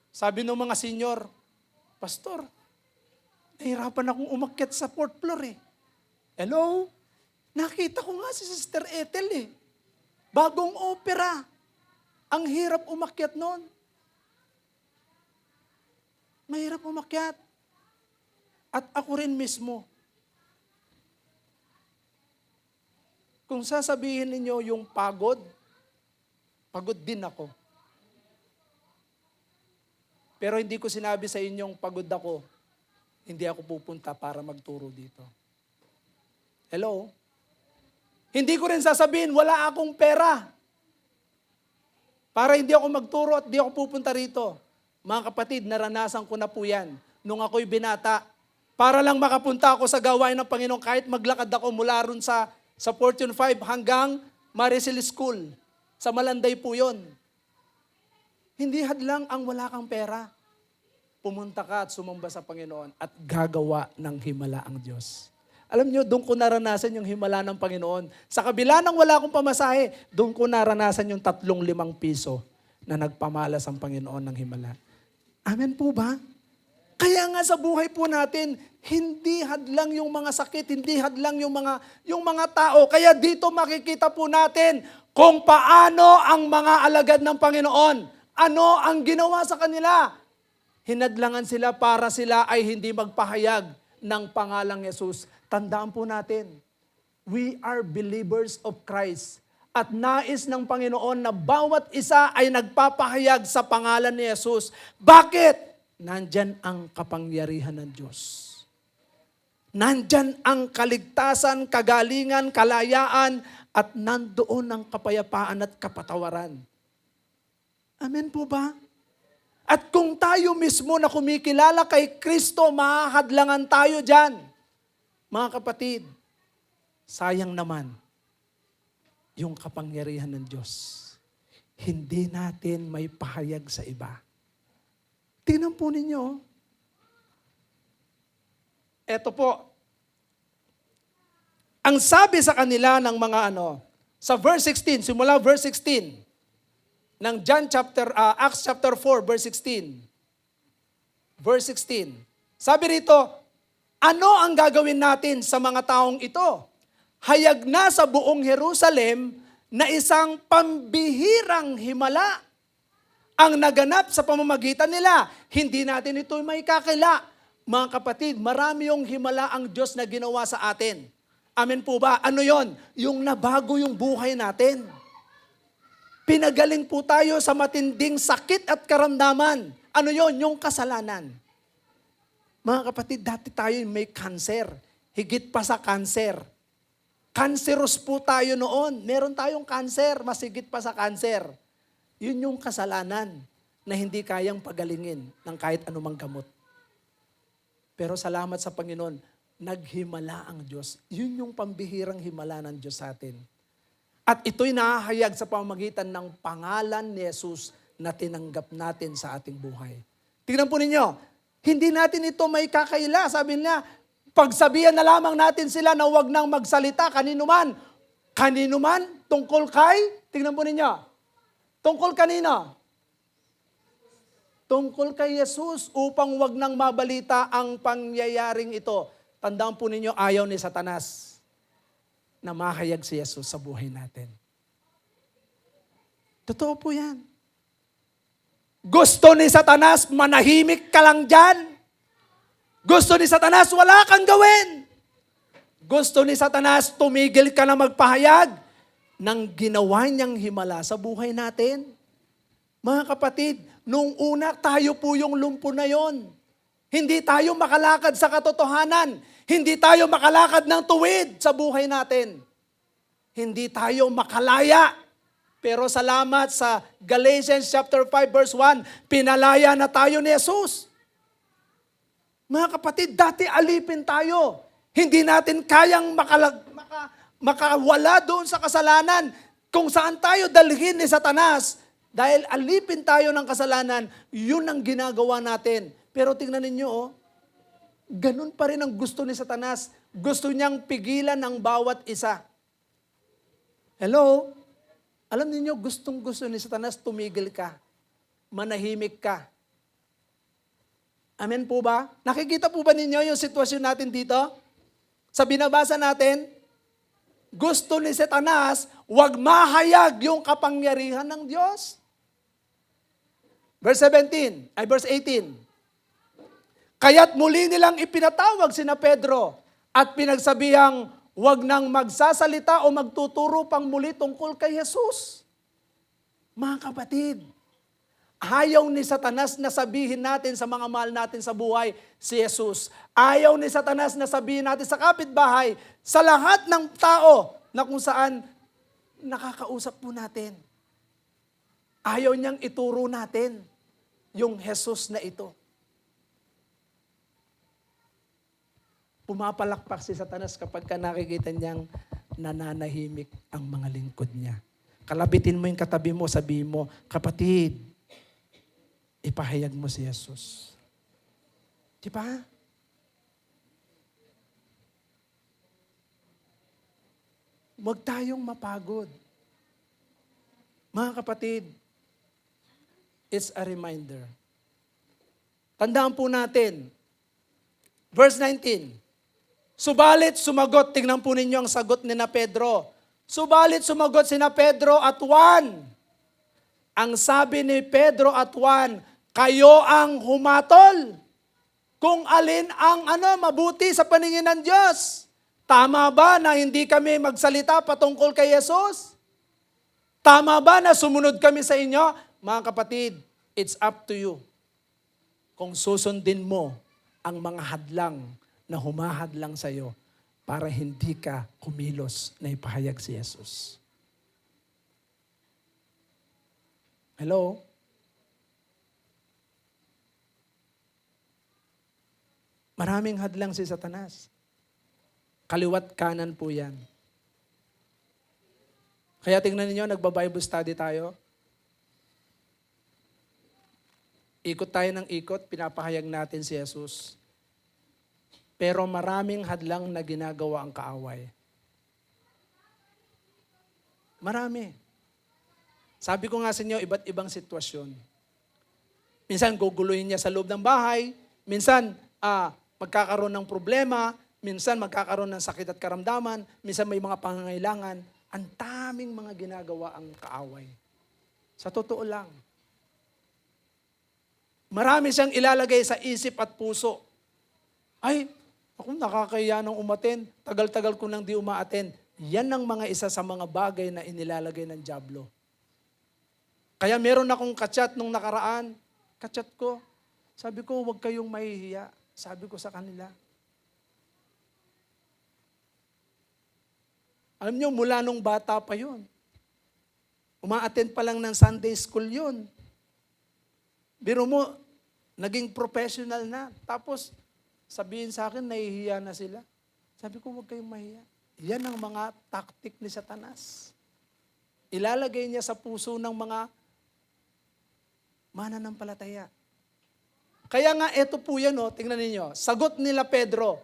sabi ng mga senior, Pastor, nahirapan akong umakyat sa 4th floor eh. Hello? Nakita ko nga si Sister Ethel eh. Bagong opera. Ang hirap umakyat noon. Mahirap umakyat. At ako rin mismo. Kung sasabihin ninyo yung pagod din ako. Pero hindi ko sinabi sa inyong pagod ako, hindi ako pupunta para magturo dito. Hello? Hindi ko rin sasabihin, wala akong pera. Para hindi ako magturo at hindi ako pupunta rito. Mga kapatid, naranasan ko na po yan nung ako'y binata. Para lang makapunta ako sa gawain ng Panginoon kahit maglakad ako mula ron sa Fortune 5 hanggang Maricel School. Sa Malanday po yun. Hindi hadlang ang wala kang pera. Pumunta ka at sumamba sa Panginoon at gagawa ng himala ang Diyos. Alam nyo, doon ko naranasan yung himala ng Panginoon. Sa kabila ng wala akong pamasahe, doon ko naranasan yung 3-5 piso na nagpamalas ang Panginoon ng himala. Amen po ba? Kaya nga sa buhay po natin, hindi hadlang yung mga sakit, hindi hadlang yung mga tao. Kaya dito makikita po natin kung paano ang mga alagad ng Panginoon, ano ang ginawa sa kanila. Hinadlangan sila para sila ay hindi magpahayag ng pangalang Yesus. Tandaan po natin, we are believers of Christ. At nais ng Panginoon na bawat isa ay nagpapahayag sa pangalan ni Yesus. Bakit? Nandyan ang kapangyarihan ng Diyos. Nandyan ang kaligtasan, kagalingan, kalayaan, at nandoon ang kapayapaan at kapatawaran. Amen po ba? At kung tayo mismo na kumikilala kay Kristo, mahahadlangan tayo dyan. Mga kapatid, sayang naman yung kapangyarihan ng Diyos. Hindi natin may pahayag sa iba. Tingnan po ninyo. Ito po. Ang sabi sa kanila ng mga sa verse 16, simula verse 16, ng Acts chapter 4, verse 16. Verse 16. Sabi rito, ano ang gagawin natin sa mga taong ito? Hayag na sa buong Jerusalem na isang pambihirang himala ang naganap sa pamamagitan nila. Hindi natin ito may kakila. Mga kapatid, marami yung himala ang Diyos na ginawa sa atin. Amen po ba? Ano yon? Yung nabago yung buhay natin. Pinagaling po tayo sa matinding sakit at karamdaman. Ano yon? Yung kasalanan. Mga kapatid, dati tayo may cancer. Higit pa sa cancer. Cancerous po tayo noon. Meron tayong cancer, mas higit pa sa cancer. Yun yung kasalanan na hindi kayang pagalingin ng kahit anumang gamot. Pero salamat sa Panginoon, naghimala ang Diyos. Yun yung pambihirang himala ng Diyos sa atin. At ito'y nahahayag sa pamamagitan ng pangalan ni Jesus na tinanggap natin sa ating buhay. Tingnan po ninyo, hindi natin ito may kakaila. Sabi niya, pagsabihan na lamang natin sila na huwag nang magsalita kanino man. Kanino man? Tungkol kay? Tingnan po ninyo. Tungkol kanino? Tungkol kay Jesus upang huwag nang mabalita ang pangyayaring ito. Tandaan po ninyo, ayaw ni Satanas. na mahayag si Jesus sa buhay natin. Totoo po yan. Gusto ni Satanas, manahimik ka lang dyan. Gusto ni Satanas, wala kang gawin. Gusto ni Satanas, tumigil ka na magpahayag ng ginawa niyang himala sa buhay natin. Mga kapatid, nung una tayo po yung lumpo na yon. Hindi tayo makalakad sa katotohanan. Hindi tayo makalakad ng tuwid sa buhay natin. Hindi tayo makalaya. Pero salamat sa Galatians chapter 5 verse 1, pinalaya na tayo ni Jesus. Mga kapatid, dati alipin tayo. Hindi natin kayang makawala doon sa kasalanan. Kung saan tayo dalhin ni Satanas, dahil alipin tayo ng kasalanan, yun ang ginagawa natin. Pero tingnan ninyo, ganun pa rin ang gusto ni Satanas. Gusto niyang pigilan ang bawat isa. Hello? Alam niyo, gustong-gusto ni Satanas tumigil ka. Manahimik ka. Amen po ba? Nakikita po ba ninyo yung sitwasyon natin dito? Sa binabasa natin, gusto ni Satanas, wag mahayag yung kapangyarihan ng Diyos. Verse 18. Kaya't muli nilang ipinatawag sina Pedro at pinagsabihang, wag nang magsasalita o magtuturo pang muli tungkol kay Jesus. Mga kapatid, ayaw ni Satanas na sabihin natin sa mga mahal natin sa buhay si Jesus. Ayaw ni Satanas na sabihin natin sa kapitbahay, sa lahat ng tao na kung saan nakakausap po natin. Ayaw niyang ituro natin yung Jesus na ito. Pumapalakpak si Satanas kapag nakikita niyang nananahimik ang mga lingkod niya. Kalabitin mo yung katabi mo, sabihin mo, kapatid, ipahayag mo si Jesus. Di ba? Huwag tayong mapagod. Mga kapatid, it's a reminder. Tandaan po natin, verse 19, subalit sumagot, tingnan po ninyo ang sagot ni na Pedro. Subalit sumagot si na Pedro at Juan. Ang sabi ni Pedro at Juan, kayo ang humatol kung alin ang mabuti sa paningin ng Diyos. Tama ba na hindi kami magsalita patungkol kay Jesus? Tama ba na sumunod kami sa inyo? Mga kapatid, it's up to you. Kung susundin mo ang mga hadlang na humahadlang sa iyo para hindi ka kumilos na ipahayag si Jesus. Hello? Maraming hadlang si Satanas. Kaliwat kanan po yan. Kaya tingnan niyo, nagba-Bible study tayo. Ikot tayo ng ikot, pinapahayag natin si Jesus. Pero maraming hadlang na ginagawa ang kaaway. Marami. Sabi ko nga sa inyo, iba't ibang sitwasyon. Minsan guguluhin niya sa loob ng bahay, minsan magkakaroon ng problema, minsan magkakaroon ng sakit at karamdaman, minsan may mga pangangailangan. Ang daming mga ginagawa ang kaaway. Sa totoo lang. Marami siyang ilalagay sa isip at puso. Ay, ako nakakaya nang umaten. Tagal-tagal ko nang di umaaten. Yan ang mga isa sa mga bagay na inilalagay ng dyablo. Kaya meron akong kachat nung nakaraan. Kachat ko. Sabi ko, huwag kayong mahihiya. Sabi ko sa kanila. Alam niyo, mula nung bata pa yun. Umaattend pa lang ng Sunday school yun. Biro mo, naging professional na. Tapos, sabihin sa akin, nahihiya na sila. Sabi ko, huwag kayong mahiya. Yan ang mga taktik ni Satanas. Ilalagay niya sa puso ng mga mananampalataya. Kaya nga, eto po yan, tingnan ninyo. Sagot nila Pedro,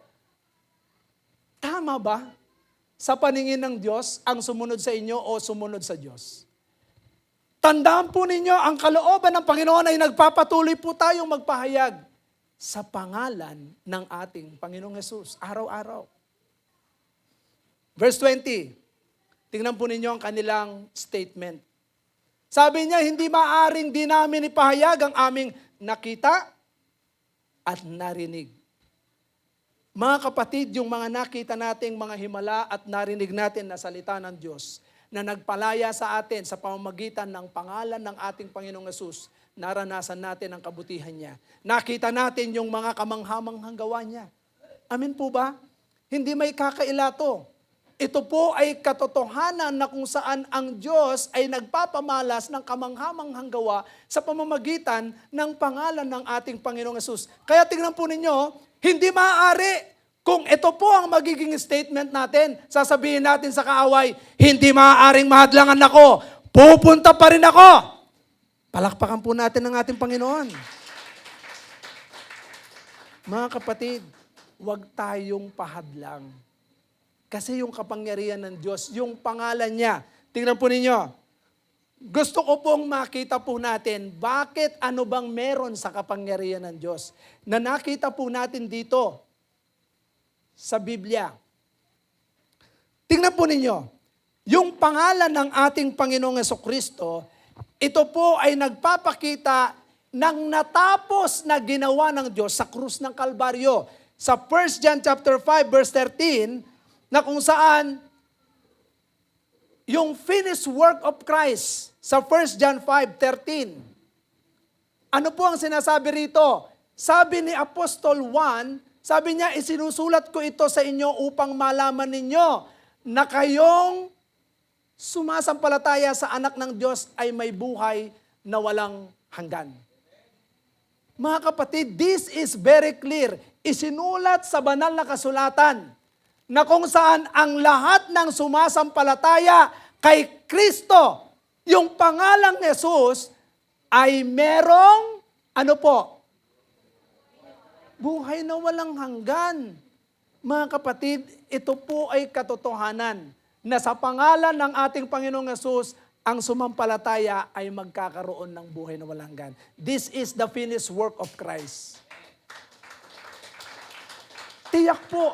tama ba sa paningin ng Diyos ang sumunod sa inyo o sumunod sa Diyos? Tandaan po ninyo, ang kalooban ng Panginoon ay nagpapatuloy po tayong magpahayag sa pangalan ng ating Panginoong Hesus, araw-araw. Verse 20. Tingnan po ninyo ang kanilang statement. Sabi niya, hindi maaring di namin ipahayag ang aming nakita at narinig. Mga kapatid, yung mga nakita nating mga himala at narinig natin na salita ng Diyos na nagpalaya sa atin sa pamamagitan ng pangalan ng ating Panginoong Hesus, naranasan natin ang kabutihan niya. Nakita natin yung mga kamanghamanghang gawa niya. Amen po ba? Hindi may kakaila to. Ito po ay katotohanan na kung saan ang Diyos ay nagpapamalas ng kamanghamanghang gawa sa pamamagitan ng pangalan ng ating Panginoong Hesus. Kaya tingnan po ninyo, hindi maaari kung ito po ang magiging statement natin, sasabihin natin sa kaaway, hindi maaaring mahadlangan ako, pupunta pa rin ako. Palakpakan po natin ang ating Panginoon. Mga kapatid, huwag tayong pahadlang. Kasi yung kapangyarihan ng Diyos, yung pangalan niya, tingnan po ninyo, gusto ko pong makita po natin, bakit ano bang meron sa kapangyarihan ng Diyos na nakita po natin dito sa Biblia. Tingnan po ninyo, yung pangalan ng ating Panginoong Hesukristo, ito po ay nagpapakita ng natapos na ginawa ng Diyos sa krus ng Kalbaryo. Sa 1 John chapter 5 verse 13, na kung saan yung finished work of Christ sa 1 John 5:13. Ano po ang sinasabi rito? Sabi ni Apostol Juan, sabi niya, isinusulat ko ito sa inyo upang malaman ninyo na kayong sumasampalataya sa anak ng Diyos ay may buhay na walang hanggan. Mga kapatid, this is very clear. Isinulat sa banal na kasulatan na kung saan ang lahat ng sumasampalataya kay Kristo, yung pangalang Jesus, ay merong, ano po? Buhay na walang hanggan. Mga kapatid, ito po ay katotohanan na sa pangalan ng ating Panginoong Jesus, ang sumampalataya ay magkakaroon ng buhay na walang hanggan. This is the finished work of Christ. Tiyak po,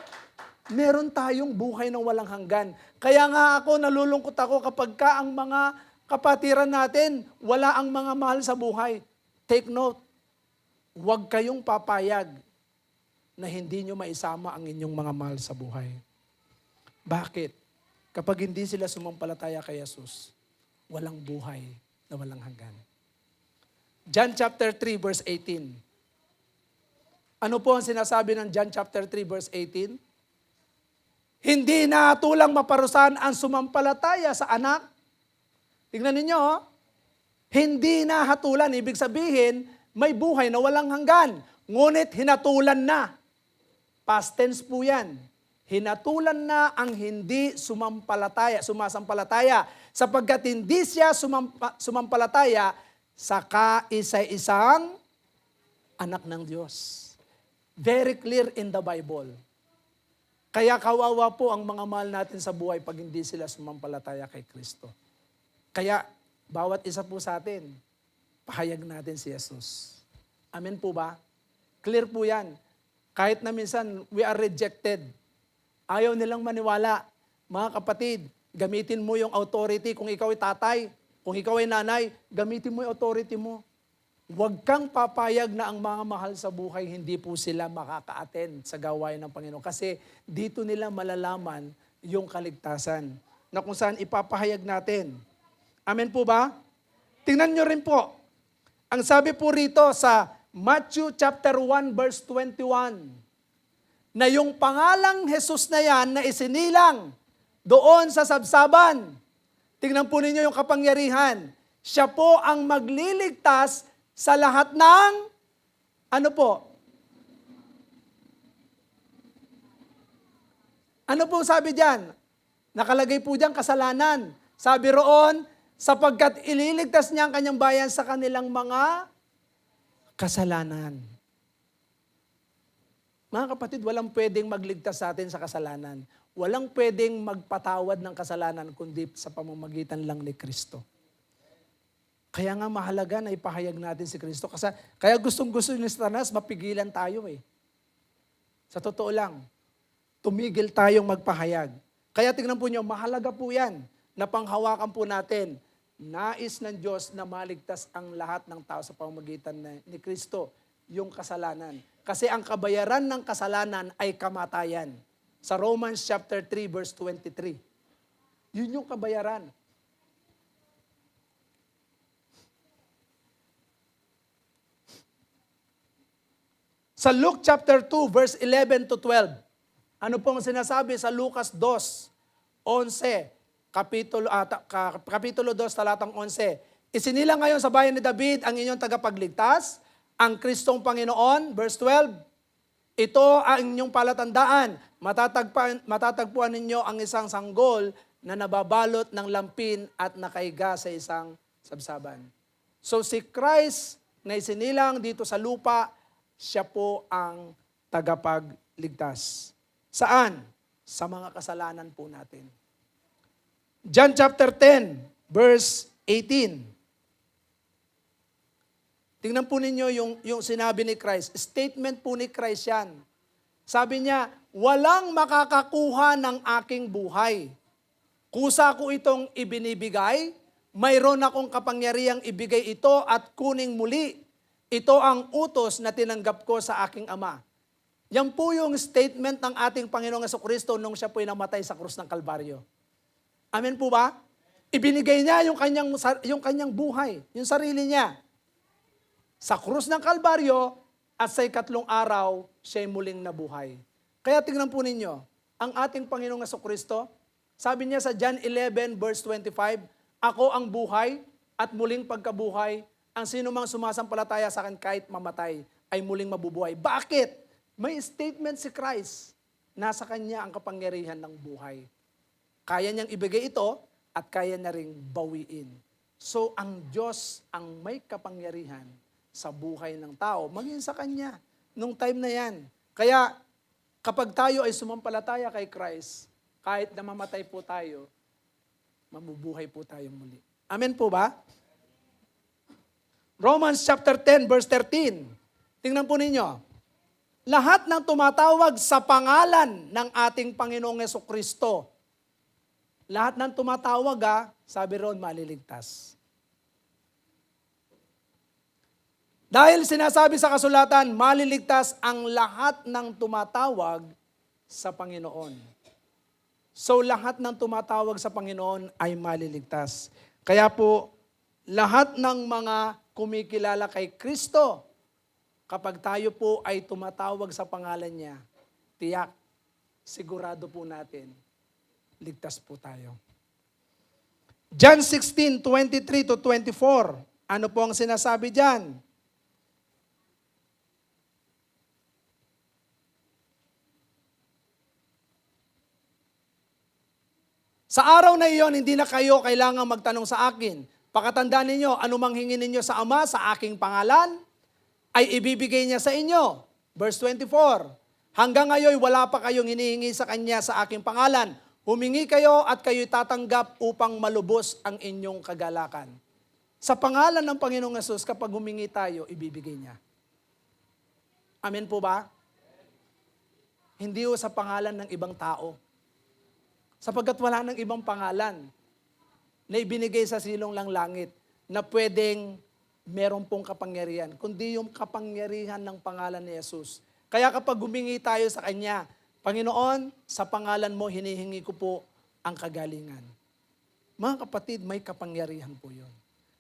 meron tayong buhay na walang hanggan. Kaya nga ako, nalulungkot ako kapag ka ang mga kapatiran natin, wala ang mga mahal sa buhay. Take note, huwag kayong papayag na hindi nyo maisama ang inyong mga mahal sa buhay. Bakit? Kapag hindi sila sumampalataya kay Jesus, walang buhay na walang hanggan. John chapter 3 verse 18. Ano po ang sinasabi ng John chapter 3 verse 18? Hindi na tulang maparusahan ang sumampalataya sa anak. Tingnan ninyo, hindi na hatulan. Ibig sabihin, may buhay na walang hanggan. Ngunit hinatulan na. Past tense po yan. Hinatulan na ang hindi sumasampalataya. Sapagkat hindi siya sumampalataya sa kaisa-isang anak ng Diyos. Very clear in the Bible. Kaya kawawa po ang mga mahal natin sa buhay pag hindi sila sumampalataya kay Kristo. Kaya bawat isa po sa atin, pahayag natin si Jesus. Amen po ba? Clear po yan. Kahit na minsan we are rejected. Ayaw nilang maniwala. Mga kapatid, gamitin mo yung authority. Kung ikaw ay tatay, kung ikaw ay nanay, gamitin mo yung authority mo. Huwag kang papayag na ang mga mahal sa buhay, hindi po sila makaka-attend sa gawain ng Panginoon. Kasi dito nila malalaman yung kaligtasan na kung saan ipapahayag natin. Amen po ba? Tingnan nyo rin po. Ang sabi po rito sa Matthew chapter 1 verse 21, na yung pangalang Jesus na yan na isinilang doon sa sabsaban. Tingnan po ninyo yung kapangyarihan. Siya po ang magliligtas sa lahat ng, ano po? Ano po sabi diyan? Nakalagay po diyan kasalanan. Sabi roon, sapagkat ililigtas niya ang kanyang bayan sa kanilang mga kasalanan. Mga kapatid, walang pwedeng magligtas sa atin sa kasalanan. Walang pwedeng magpatawad ng kasalanan kundi sa pamamagitan lang ni Kristo. Kaya nga mahalaga na ipahayag natin si Kristo. Kaya gustong-gusto ni Satanas, mapigilan tayo eh. Sa totoo lang, tumigil tayong magpahayag. Kaya tingnan po niyo, mahalaga po yan na panghawakan po natin. Nais ng Diyos na maligtas ang lahat ng tao sa pamamagitan ni Kristo, yung kasalanan. Kasi ang kabayaran ng kasalanan ay kamatayan. Sa Romans chapter 3 verse 23. Yun yung kabayaran. Sa Luke chapter 2 verse 11 to 12. Ano pong sinasabi sa Lucas 2:11, kapitulo 2, talatang 11. Isinilang ngayon sa bayan ni David ang inyong tagapagligtas, ang Kristong Panginoon, verse 12. Ito ang inyong palatandaan, matatagpuan ninyo ang isang sanggol na nababalot ng lampin at nakaiga sa isang sabsaban. So si Christ na isinilang dito sa lupa, siya po ang tagapagligtas. Saan? Sa mga kasalanan po natin. John chapter 10, verse 18. Tingnan po ninyo yung sinabi ni Christ. Statement po ni Christ yan. Sabi niya, walang makakakuha ng aking buhay. Kusa ko itong ibinibigay, mayroon akong kapangyarihang ibigay ito at kuning muli. Ito ang utos na tinanggap ko sa aking Ama. Yan po yung statement ng ating Panginoong Jesucristo nung siya po'y namatay sa krus ng Kalbaryo. Amen po ba? Ibinigay niya yung kanyang buhay, yung sarili niya. Sa krus ng Kalbaryo at sa ikatlong araw, siya'y muling nabuhay. Kaya tingnan po ninyo, ang ating Panginoong Jesucristo, sabi niya sa John 11 verse 25, ako ang buhay at muling pagkabuhay, ang sino mang sumasampalataya sa akin kahit mamatay ay muling mabubuhay. Bakit? May statement si Christ. Nasa kanya ang kapangyarihan ng buhay. Kaya niyang ibigay ito at kaya na ring bawiin. So ang Diyos ang may kapangyarihan sa buhay ng tao, maging sa kanya, nung time na yan. Kaya kapag tayo ay sumampalataya kay Christ, kahit na mamatay po tayo, mabubuhay po tayo muli. Amen po ba? Romans chapter 10 verse 13. Tingnan po ninyo. Lahat ng tumatawag sa pangalan ng ating Panginoong Jesucristo, lahat ng tumatawag, sabi roon, maliligtas. Dahil sinasabi sa kasulatan, maliligtas ang lahat ng tumatawag sa Panginoon. So lahat ng tumatawag sa Panginoon ay maliligtas. Kaya po, lahat ng mga kumikilala kay Kristo, kapag tayo po ay tumatawag sa pangalan niya, tiyak, sigurado po natin, ligtas po tayo. John 16:23 to 24. Ano po ang sinasabi diyan? Sa araw na iyon, hindi na kayo kailangang magtanong sa akin. Pakatandaan ninyo, anumang hingin ninyo sa Ama sa aking pangalan, ay ibibigay niya sa inyo. Verse 24, hanggang ngayon wala pa kayong hinihingi sa Kanya sa aking pangalan. Humingi kayo at kayo'y tatanggap upang malubos ang inyong kagalakan. Sa pangalan ng Panginoong Hesus, kapag humingi tayo, ibibigay niya. Amen po ba? Hindi o sa pangalan ng ibang tao. Sapagkat wala ng ibang pangalan na ibinigay sa silong lang langit na pwedeng meron pong kapangyarihan, kundi yung kapangyarihan ng pangalan ni Jesus. Kaya kapag humingi tayo sa Kanya, Panginoon, sa pangalan mo, hinihingi ko po ang kagalingan. Mga kapatid, may kapangyarihan po yun.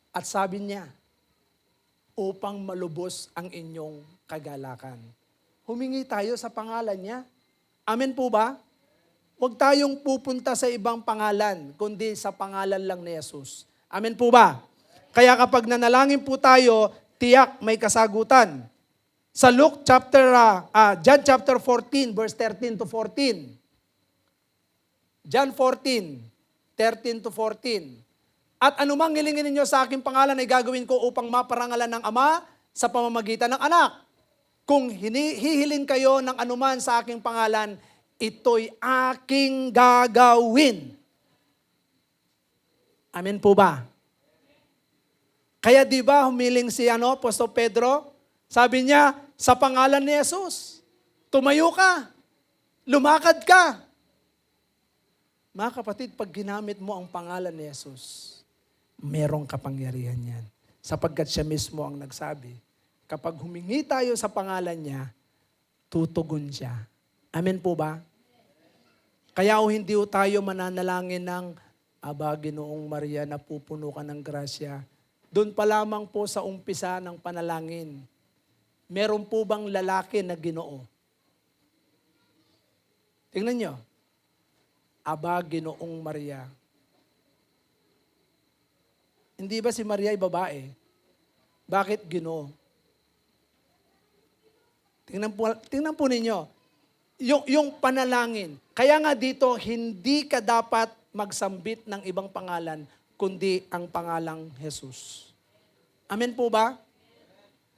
At sabi niya, upang malubos ang inyong kagalakan. Humingi tayo sa pangalan niya. Amen po ba? Huwag tayong pupunta sa ibang pangalan, kundi sa pangalan lang ni Jesus. Amen po ba? Kaya kapag nanalangin po tayo, tiyak may kasagutan. Sa John chapter 14, verse 13 to 14. John 14, 13 to 14. At anumang hilingin ninyo sa aking pangalan ay gagawin ko upang maparangalan ng Ama sa pamamagitan ng Anak. Kung hihilin kayo ng anuman sa aking pangalan, ito'y aking gagawin. Amen po ba? Kaya di ba humiling si Apostol Pedro? Sabi niya, sa pangalan ni Jesus, tumayo ka, lumakad ka. Mga kapatid, pag ginamit mo ang pangalan ni Jesus, merong kapangyarihan yan. Sapagkat siya mismo ang nagsabi, kapag humingi tayo sa pangalan niya, tutugon siya. Amen po ba? Kaya hindi tayo mananalangin ng, Aba, Ginoong Maria, napupuno ka ng grasya. Doon pa lamang po sa umpisa ng panalangin, meron po bang lalaki na Ginoo? Tingnan nyo. Aba, Ginoong Maria. Hindi ba si Maria ay babae? Bakit Ginoo? Tingnan po ninyo. Yung panalangin. Kaya nga dito, hindi ka dapat magsambit ng ibang pangalan, kundi ang pangalang Jesus. Amen po ba?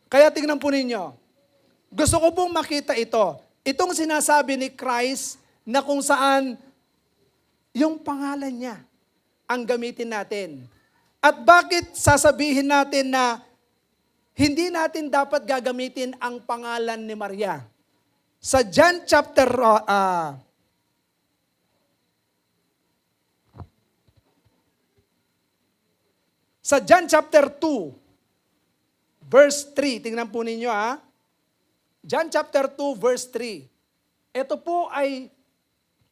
Kaya tingnan po ninyo. Gusto ko pong makita ito. Itong sinasabi ni Christ na kung saan yung pangalan niya ang gamitin natin. At bakit sasabihin natin na hindi natin dapat gagamitin ang pangalan ni Maria? Sa John chapter Sa John chapter 2, verse 3, tingnan po ninyo John chapter 2, verse 3. Ito po ay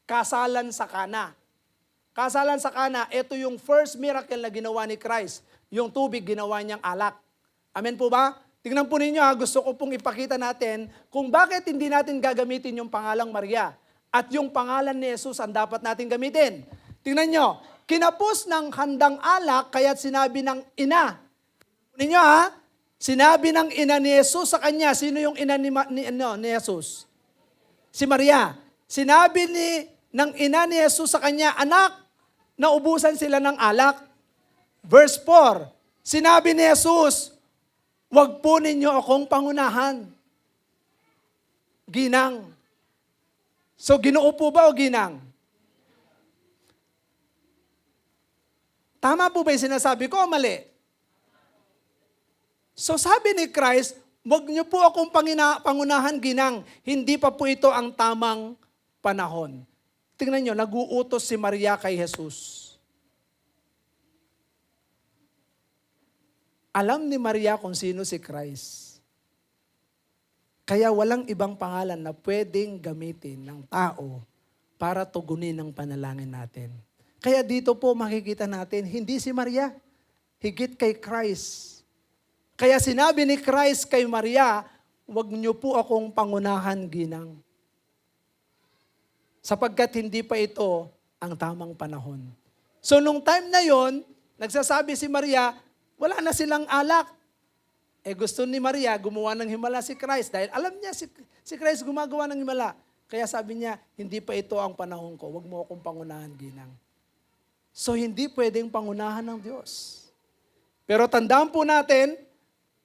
kasalan sa Kana. Kasalan sa Kana, ito yung first miracle na ginawa ni Christ. Yung tubig ginawa niyang alak. Amen po ba? Tingnan po ninyo gusto ko pong ipakita natin kung bakit hindi natin gagamitin yung pangalang Maria. At yung pangalan ni Jesus ang dapat natin gamitin. Tingnan nyo, kinapos ng handang alak, kaya't sinabi ng ina. Ninyo sinabi ng ina ni Jesus sa kanya. Sino yung ina ni Jesus? Si Maria. Sinabi ng ina ni Jesus sa kanya, anak, naubusan sila ng alak. Verse 4, sinabi ni Jesus, wag po ninyo akong pangunahan. Ginang. So, Ginoo po ba o ginang? Tama po ba yung sinasabi ko o mali? So sabi ni Christ, wag niyo po akong pangunahan ginang. Hindi pa po ito ang tamang panahon. Tingnan niyo, nag-uutos si Maria kay Jesus. Alam ni Maria kung sino si Christ. Kaya walang ibang pangalan na pwedeng gamitin ng tao para tugunin ang panalangin natin. Kaya dito po makikita natin, hindi si Maria, higit kay Christ. Kaya sinabi ni Christ kay Maria, wag niyo po akong pangunahan ginang. Sapagkat hindi pa ito ang tamang panahon. So nung time na yon, nagsasabi si Maria, wala na silang alak. Gusto ni Maria, gumawa ng himala si Christ. Dahil alam niya si Christ gumagawa ng himala. Kaya sabi niya, hindi pa ito ang panahon ko. Wag mo akong pangunahan ginang. So, hindi pwedeng pangunahan ng Diyos. Pero tandaan po natin,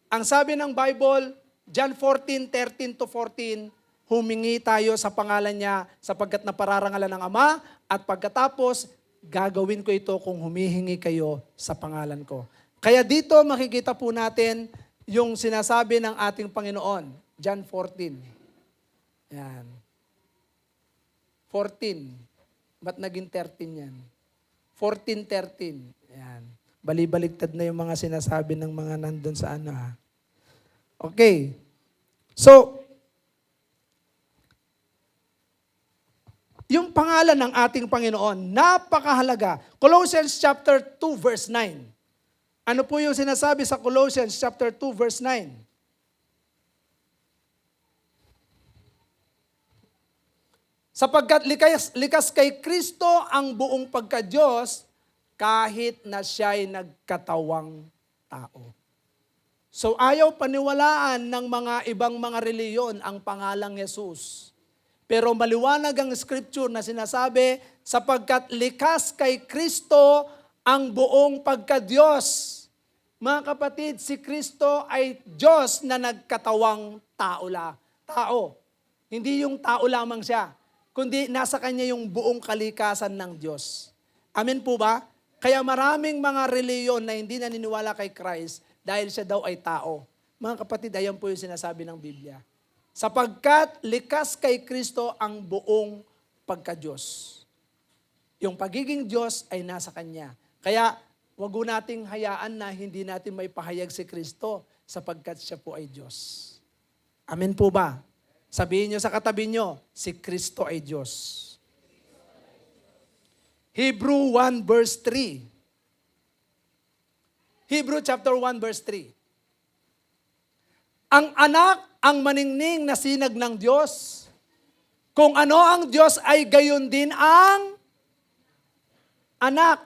ang sabi ng Bible, John 14:13-14, humingi tayo sa pangalan niya sapagkat napararangalan ng Ama at pagkatapos, gagawin ko ito kung humihingi kayo sa pangalan ko. Kaya dito makikita po natin yung sinasabi ng ating Panginoon, John 14. Yan. 14. Ba't naging 13 yan? 14:13. Yan. Balibaligtad na yung mga sinasabi ng mga nandun sa Okay. So, yung pangalan ng ating Panginoon, napakahalaga. Colossians chapter 2 verse 9. Ano po yung sinasabi sa Colossians chapter 2 verse 9? Sapagkat likas kay Kristo ang buong pagka-Diyos kahit na siya'y nagkatawang tao. So ayaw paniwalaan ng mga ibang mga reliyon ang pangalang Jesus. Pero maliwanag ang scripture na sinasabi, sapagkat likas kay Kristo ang buong pagka-Diyos. Mga kapatid, si Kristo ay Diyos na nagkatawang tao. Hindi yung tao lamang siya, kundi nasa Kanya yung buong kalikasan ng Diyos. Amen po ba? Kaya maraming mga reliyon na hindi naniniwala kay Christ dahil siya daw ay tao. Mga kapatid, ayan po yung sinasabi ng Biblia. Sapagkat likas kay Kristo ang buong pagka-Diyos. Yung pagiging Diyos ay nasa Kanya. Kaya, wag ho nating hayaan na hindi natin may pahayag si Kristo sapagkat siya po ay Diyos. Amen po ba? Sabihin nyo sa katabi nyo, si Kristo ay Diyos. Hebrew 1 verse 3. Hebrew chapter 1 verse 3. Ang anak ang maningning na sinag ng Diyos. Kung ano ang Diyos ay gayon din ang anak.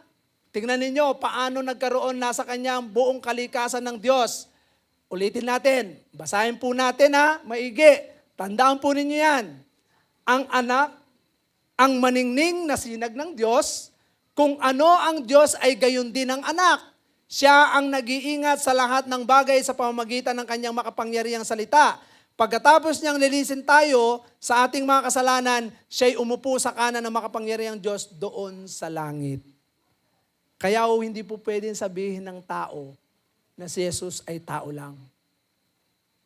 Tingnan ninyo paano nagkaroon nasa kanya ang buong kalikasan ng Diyos. Ulitin natin. Basahin po natin maigi. Tandaan po ninyo yan. Ang anak, ang maningning na sinag ng Diyos, kung ano ang Diyos ay gayon din ang anak. Siya ang nag-iingat sa lahat ng bagay sa pamamagitan ng kanyang makapangyarihang salita. Pagkatapos niyang lilisin tayo sa ating mga kasalanan, siya'y umupo sa kanan ng makapangyarihang Diyos doon sa langit. Kaya hindi po pwedeng sabihin ng tao na si Jesus ay tao lang.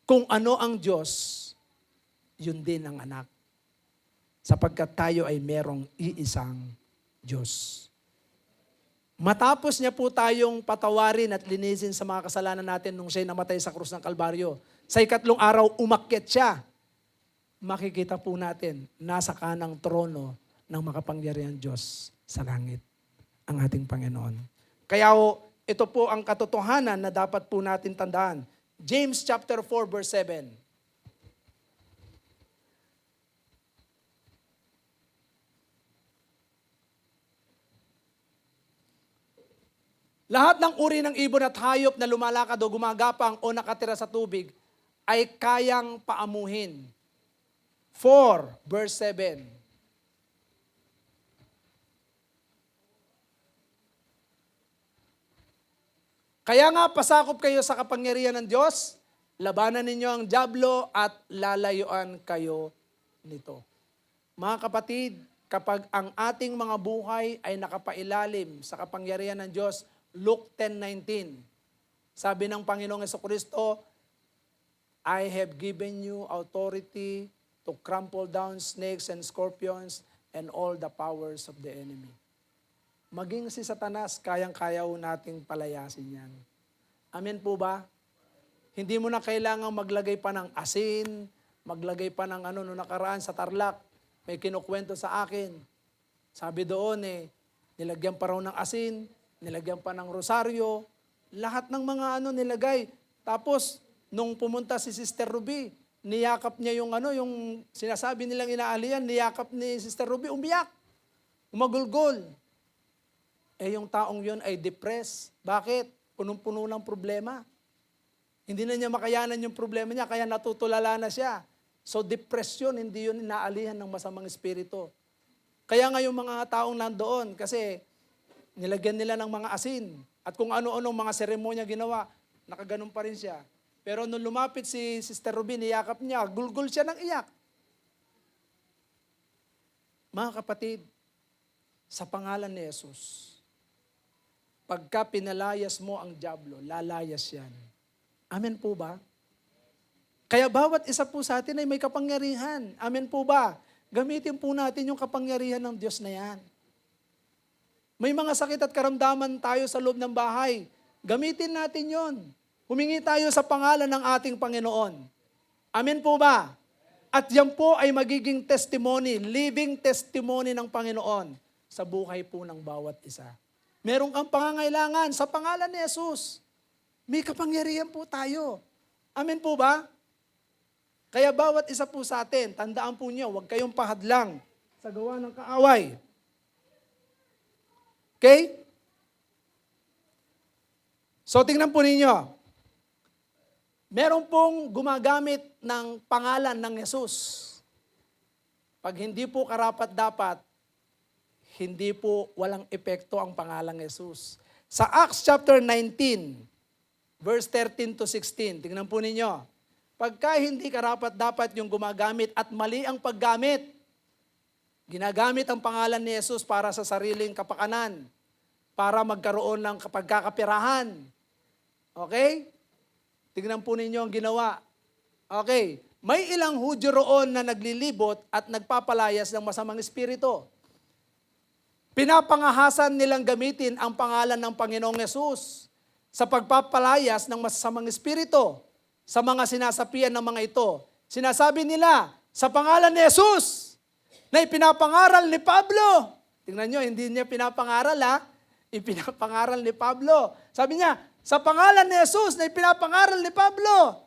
Kung ano ang Diyos, yun din ang anak. Sapagkat tayo ay merong iisang Diyos. Matapos niya po tayong patawarin at linisin sa mga kasalanan natin nung siya'y namatay sa krus ng Kalbaryo, sa ikatlong araw, umakyat siya. Makikita po natin, nasa kanang trono ng makapangyarihang Diyos sa langit, ang ating Panginoon. Kaya ito po ang katotohanan na dapat po natin tandaan. James chapter 4 verse 7. Lahat ng uri ng ibon at hayop na lumalakad o gumagapang o nakatira sa tubig ay kayang paamuhin. 4 verse 7. Kaya nga pasakop kayo sa kapangyarihan ng Diyos, labanan ninyo ang dyablo at lalayuan kayo nito. Mga kapatid, kapag ang ating mga buhay ay nakapailalim sa kapangyarihan ng Diyos, Luke 10:19, sabi ng Panginoong Jesucristo, I have given you authority to trample down snakes and scorpions and all the powers of the enemy. Maging si Satanas, kayang-kaya nating palayasin yan. Amen po ba? Hindi mo na kailangang maglagay pa ng asin, maglagay pa ng noong nakaraan sa Tarlac. May kinukwento sa akin. Sabi doon nilagyan pa raw ng asin, nilagyan pa ng rosaryo, lahat ng mga nilagay. Tapos, nung pumunta si Sister Ruby, niyakap niya yung sinasabi nilang inaalihan, niyakap ni Sister Ruby, umiyak, umagulgol. Yung taong yun ay depressed. Bakit? Punong-puno ng problema. Hindi na niya makayanan yung problema niya, kaya natutulala na siya. So depression, hindi yun inaalihan ng masamang espiritu. Kaya nga yung mga taong nandoon, kasi nilagyan nila ng mga asin. At kung ano-anong mga seremonya ginawa, nakaganon pa rin siya. Pero nung lumapit si Sister Ruby, niyakap niya, gulgul siya ng iyak. Mga kapatid, sa pangalan ni Jesus, pagka pinalayas mo ang dyablo, lalayas yan. Amen po ba? Kaya bawat isa po sa atin ay may kapangyarihan. Amen po ba? Gamitin po natin yung kapangyarihan ng Diyos na yan. May mga sakit at karamdaman tayo sa loob ng bahay. Gamitin natin yon. Humingi tayo sa pangalan ng ating Panginoon. Amen po ba? At yan po ay magiging testimony, living testimony ng Panginoon sa buhay po ng bawat isa. Meron kang pangangailangan sa pangalan ni Jesus. May kapangyarihan po tayo. Amen po ba? Kaya bawat isa po sa atin, tandaan po niyo, huwag kayong pahadlang sa gawa ng kaaway. Okay? So tingnan po ninyo. Meron pong gumagamit ng pangalan ng Jesus. Pag hindi po karapat-dapat, hindi po walang epekto ang pangalang Jesus. Sa Acts chapter 19, verse 13 to 16, tingnan po ninyo. Pagka hindi karapat-dapat yung gumagamit at mali ang paggamit, ginagamit ang pangalan ni Jesus para sa sariling kapakanan, para magkaroon ng pagkakapirahan. Okay? Tingnan po ninyo ang ginawa. Okay. May ilang Hudyo roon na naglilibot at nagpapalayas ng masamang espiritu. Pinapangahasan nilang gamitin ang pangalan ng Panginoong Yesus sa pagpapalayas ng masasamang espiritu sa mga sinasapian ng mga ito. Sinasabi nila, sa pangalan ni Jesus, na ipinapangaral ni Pablo. Tingnan nyo, hindi niya pinapangaral ipinapangaral ni Pablo. Sabi niya, sa pangalan ni Jesus na ipinapangaral ni Pablo,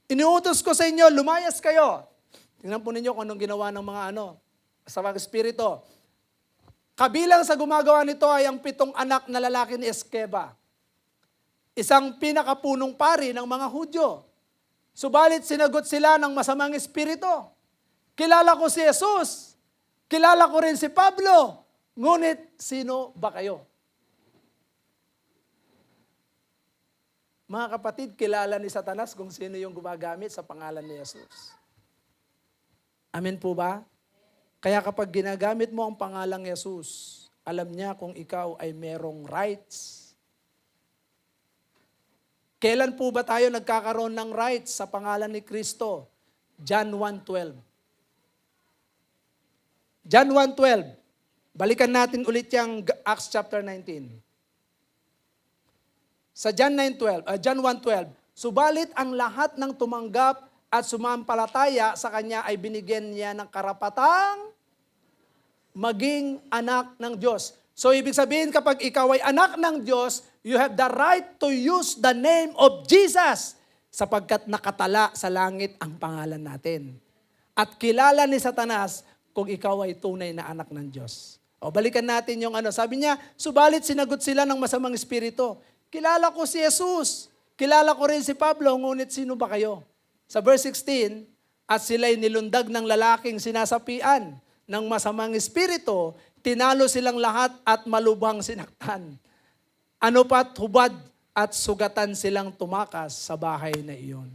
iniutos ko sa inyo, lumayas kayo. Tingnan po ninyo kung anong ginawa ng mga sa mga espiritu. Kabilang sa gumagawa nito ay ang 7 anak na lalaki ni Eskeba, isang pinakapunong pari ng mga Hudyo. Subalit sinagot sila ng masamang espiritu. Kilala ko si Jesus, kilala ko rin si Pablo, ngunit sino ba kayo? Mga kapatid, kilala ni Satanas kung sino yung gumagamit sa pangalan ni Jesus. Amen po ba? Kaya kapag ginagamit mo ang pangalang Jesus, alam niya kung ikaw ay merong rights. Kailan po ba tayo nagkakaroon ng rights sa pangalan ni Kristo? John 1:12. John 1:12. Balikan natin ulit yung Acts chapter 19. Sa John 1:12, subalit ang lahat ng tumanggap at sumampalataya sa Kanya ay binigyan niya ng karapatang maging anak ng Diyos. So ibig sabihin kapag ikaw ay anak ng Diyos, you have the right to use the name of Jesus sapagkat nakatala sa langit ang pangalan natin. At kilala ni Satanas kung ikaw ay tunay na anak ng Diyos. O balikan natin yung sabi niya, subalit sinagot sila ng masamang espiritu. Kilala ko si Jesus, kilala ko rin si Pablo, ngunit sino ba kayo? Sa verse 16, at sila'y nilundag ng lalaking sinasapian ng masamang espiritu, tinalo silang lahat at malubhang sinaktan. Ano pat hubad at sugatan silang tumakas sa bahay na iyon.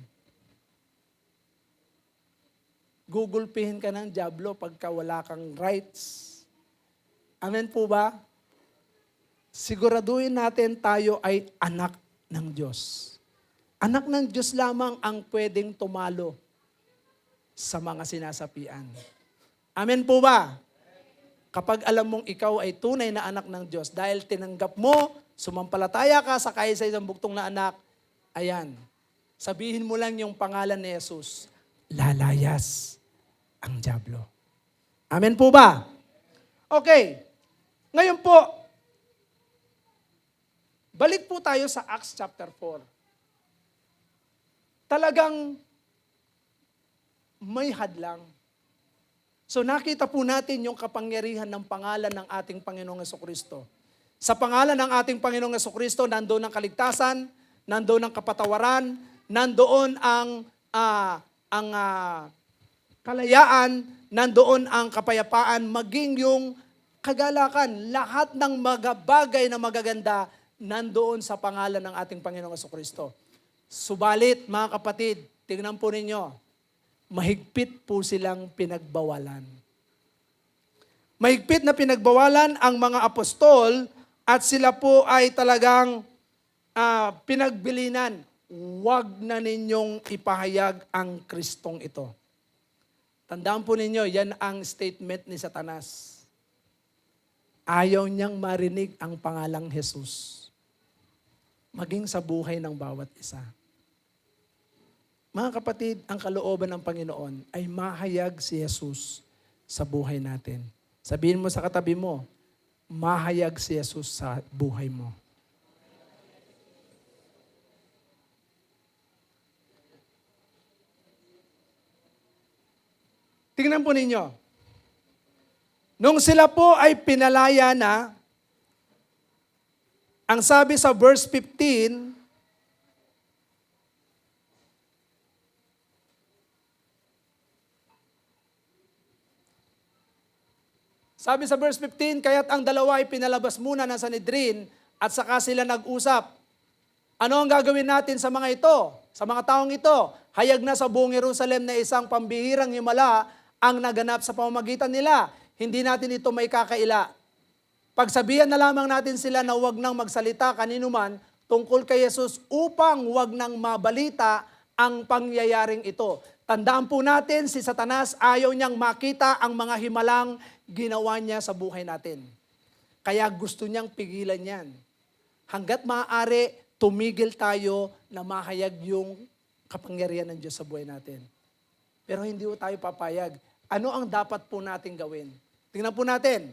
Gugulpihin ka ng dyablo pagka wala kang rights. Amen po ba? Siguraduhin natin tayo ay anak ng Diyos. Anak ng Diyos lamang ang pwedeng tumalo sa mga sinasapian. Amen po ba? Kapag alam mong ikaw ay tunay na anak ng Diyos, dahil tinanggap mo, sumampalataya ka sa kaisa-isang buktong na anak, ayan, sabihin mo lang yung pangalan ni Jesus, lalayas ang dyablo. Amen po ba? Okay. Ngayon po, balik po tayo sa Acts chapter 4. Talagang may hadlang. So nakita po natin yung kapangyarihan ng pangalan ng ating Panginoong Jesucristo. Sa pangalan ng ating Panginoong Jesucristo, nandoon ang kaligtasan, nandoon ang kapatawaran, nandoon ang kalayaan, nandoon ang kapayapaan, maging yung kagalakan. Lahat ng mga bagay na magaganda, nandoon sa pangalan ng ating Panginoong Jesucristo. Subalit, mga kapatid, tingnan po ninyo, mahigpit po silang pinagbawalan. Mahigpit na pinagbawalan ang mga apostol at sila po ay talagang pinagbilinan. Huwag na ninyong ipahayag ang Kristong ito. Tandaan po ninyo, yan ang statement ni Satanas. Ayaw niyang marinig ang pangalang Jesus. Maging sa buhay ng bawat isa. Mga kapatid, ang kalooban ng Panginoon ay mahayag si Jesus sa buhay natin. Sabihin mo sa katabi mo, mahayag si Jesus sa buhay mo. Tingnan po ninyo. Nung sila po ay pinalaya na, ang sabi sa verse 15, sabi sa verse 15, kaya't ang dalawa ay pinalabas muna ng Sanhedrin at saka sila nag-usap. Ano ang gagawin natin sa mga ito? Sa mga taong ito? Hayag na sa buong Jerusalem na isang pambihirang himala ang naganap sa pamamagitan nila. Hindi natin ito may kakaila. Pagsabihan na lamang natin sila na huwag nang magsalita kanino man tungkol kay Jesus upang huwag nang mabalita ang pangyayaring ito. Tandaan po natin, si Satanas ayaw niyang makita ang mga himalang ginawa niya sa buhay natin. Kaya gusto niyang pigilan yan. Hanggat maaari, tumigil tayo na mahayag yung kapangyarihan ng Diyos sa buhay natin. Pero hindi po tayo papayag. Ano ang dapat po natin gawin? Tingnan po natin.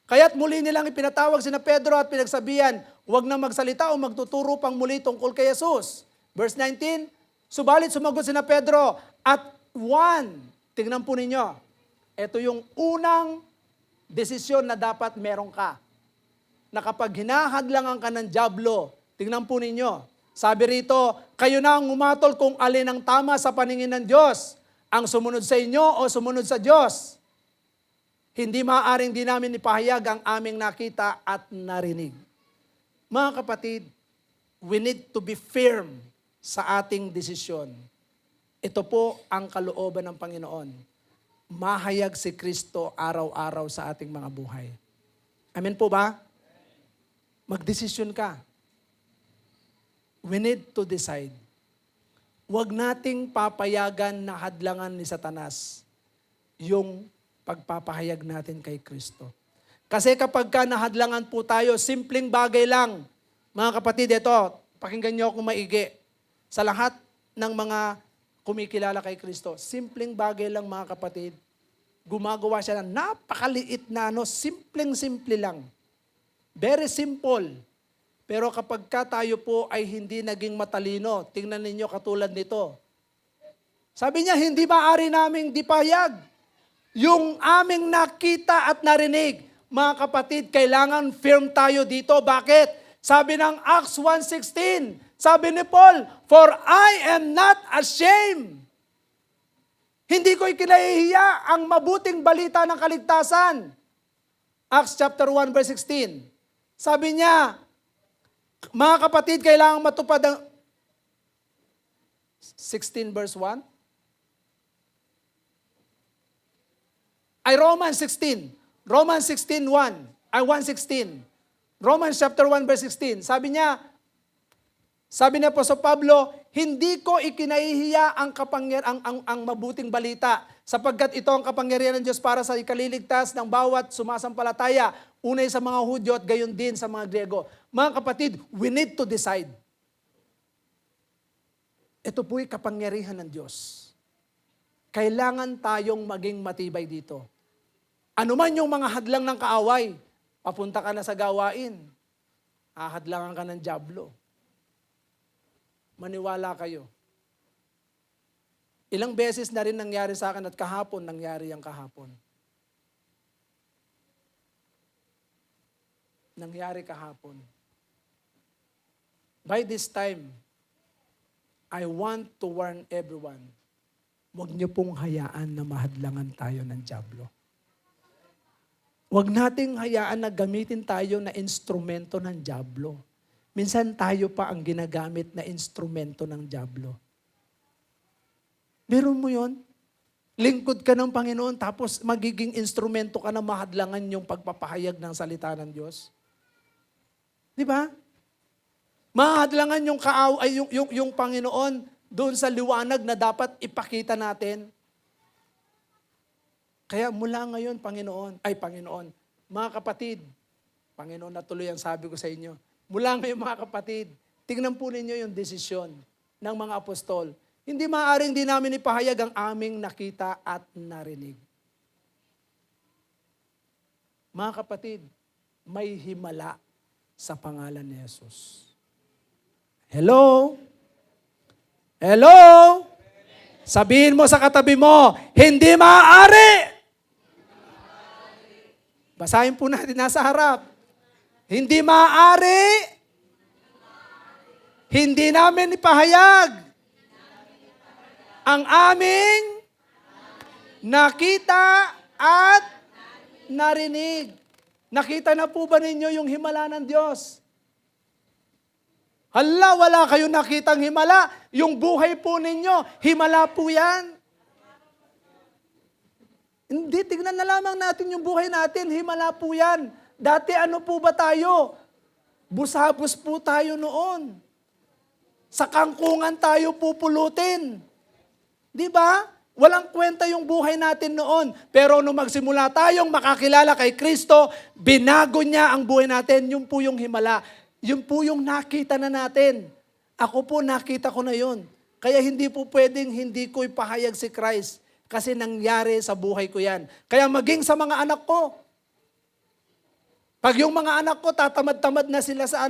Kaya't muli nilang ipinatawag sina Pedro at pinagsabihan, huwag na magsalita o magtuturo pang muli tungkol kay Jesus. Verse 19, subalit sumagot sina Pedro at tingnan po ninyo, ito yung unang desisyon na dapat meron ka. Na kapag hinahadlangan ka ng dyablo, tingnan po ninyo, sabi rito, kayo na ang umatol kung alin ang tama sa paningin ng Diyos, ang sumunod sa inyo o sumunod sa Diyos. Hindi maaaring di namin ipahayag ang aming nakita at narinig. Mga kapatid, we need to be firm sa ating desisyon. Ito po ang kalooban ng Panginoon. Mahayag si Kristo araw-araw sa ating mga buhay. Amen po ba? Magdesisyon ka. We need to decide. Huwag nating papayagan na hadlangan ni Satanas yung pagpapahayag natin kay Kristo. Kasi kapag ka nahadlangan po tayo, simpleng bagay lang. Mga kapatid, ito, pakinggan niyo kung maigi. Sa lahat ng mga kumikilala kay Kristo, simpleng bagay lang mga kapatid, gumagawa siya ng napakaliit na simpleng-simple lang. Very simple. Pero kapag ka tayo po ay hindi naging matalino, tingnan ninyo katulad nito. Sabi niya, hindi maaari naming dipayag. Yung aming nakita at narinig, mga kapatid, kailangan firm tayo dito. Bakit? Sabi ng Acts 1:16, sabi ni Paul, for I am not ashamed. Hindi ko ikinahihiya ang mabuting balita ng kaligtasan. Acts chapter 1 verse 16. Sabi niya, mga kapatid, kailangan matupad ang 16 verse 1. Ay, Romans 16. Romans 16:1. Ay, 1:16. Romans chapter 1 verse 16. Sabi niya po sa Pablo, hindi ko ikinahihiya ang mabuting balita sapagkat ito ang kapangyarihan ng Diyos para sa ikaliligtas ng bawat sumasampalataya, unay sa mga Hudyo at gayon din sa mga Griego. Mga kapatid, we need to decide. Ito po'y kapangyarihan ng Diyos. Kailangan tayong maging matibay dito. Ano man yung mga hadlang ng kaaway, papunta ka na sa gawain, hahadlangan ka ng dyablo. Maniwala kayo. Ilang beses na rin nangyari sa akin at kahapon nangyari ang kahapon. Nangyari kahapon. By this time, I want to warn everyone, huwag niyo pong hayaan na mahadlangan tayo ng dyablo. Huwag nating hayaan na gamitin tayo na instrumento ng dyablo. Minsan tayo pa ang ginagamit na instrumento ng dyablo. Meron mo yon? Lingkod ka ng Panginoon tapos magiging instrumento ka na mahadlangan yung pagpapahayag ng salita ng Diyos. Di ba? Mahadlangan yung Panginoon doon sa liwanag na dapat ipakita natin. Kaya mula ngayon, Panginoon, mga kapatid, Panginoon na tuloy ang sabi ko sa inyo, mula ngayon mga kapatid, tingnan po ninyo yung desisyon ng mga apostol. Hindi maaaring di namin ipahayag ang aming nakita at narinig. Mga kapatid, may himala sa pangalan ni Jesus. Hello? Hello? Sabihin mo sa katabi mo, hindi maaari. Basahin po natin nasa harap. Hindi maaari. Hindi namin ipahayag ang aming nakita at narinig. Nakita na po ba ninyo yung himala ng Diyos? Hala, wala kayong nakitang himala. Yung buhay po ninyo, himala po yan. Hindi, tignan na lamang natin yung buhay natin, himala po yan. Dati ano po ba tayo? Busabos po tayo noon. Sa kangkungan tayo pupulutin. Di ba? Walang kwenta yung buhay natin noon. Pero nung magsimula tayong makakilala kay Kristo, binago niya ang buhay natin. Yun po yung himala. Yun po yung nakita na natin. Ako po nakita ko na yun. Kaya hindi po pwedeng hindi ko ipahayag si Christ. Kasi nangyari sa buhay ko yan. Kaya maging sa mga anak ko. Pag yung mga anak ko, tatamad-tamad na sila sa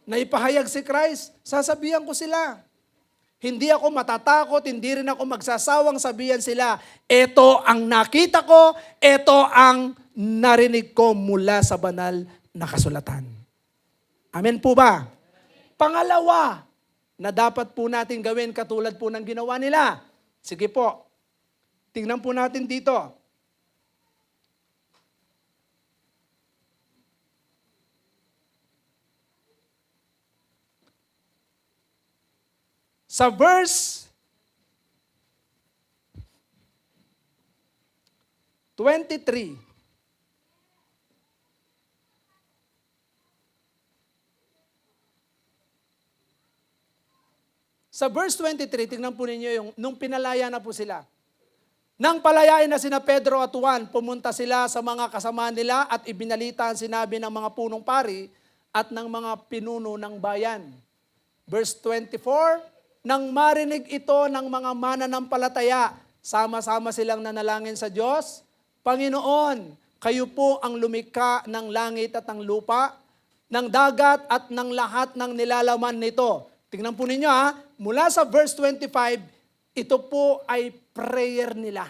na ipahayag si Christ, sasabihan ko sila. Hindi ako matatakot, hindi rin ako magsasawang sabihan sila, ito ang nakita ko, ito ang narinig ko mula sa banal na kasulatan. Amen po ba? Pangalawa, na dapat po natin gawin katulad po ng ginawa nila. Sige po, tingnan po natin dito. Sa verse 23, sa verse 23, tingnan po ninyo yung nung pinalaya na po sila. Nang palayain na sina Pedro at Juan, pumunta sila sa mga kasama nila at ibinalita ang sinabi ng mga punong pari at ng mga pinuno ng bayan. Verse 24, nang marinig ito ng mga mananampalataya, sama-sama silang nanalangin sa Diyos, Panginoon, kayo po ang lumikha ng langit at ng lupa, ng dagat at ng lahat ng nilalaman nito. Tingnan po ninyo mula sa verse 25, ito po ay prayer nila.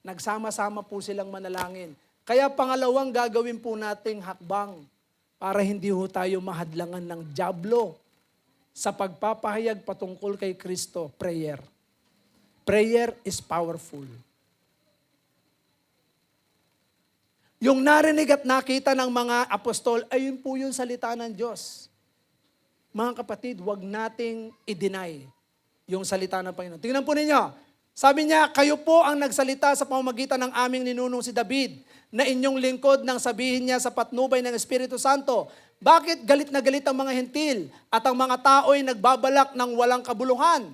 Nagsama-sama po silang manalangin. Kaya pangalawang gagawin po nating hakbang para hindi ho tayo mahadlangan ng dyablo sa pagpapahayag patungkol kay Kristo, prayer. Prayer is powerful. Yung narinig at nakita ng mga apostol, ayun po yung salita ng Diyos. Mga kapatid, huwag nating i-deny yung salita ng Panginoon. Tingnan po ninyo. Sabi niya, kayo po ang nagsalita sa pamamagitan ng aming ninunong si David, na inyong lingkod nang sabihin niya sa patnubay ng Espiritu Santo, bakit galit na galit ang mga hentil at ang mga tao'y nagbabalak ng walang kabuluhan?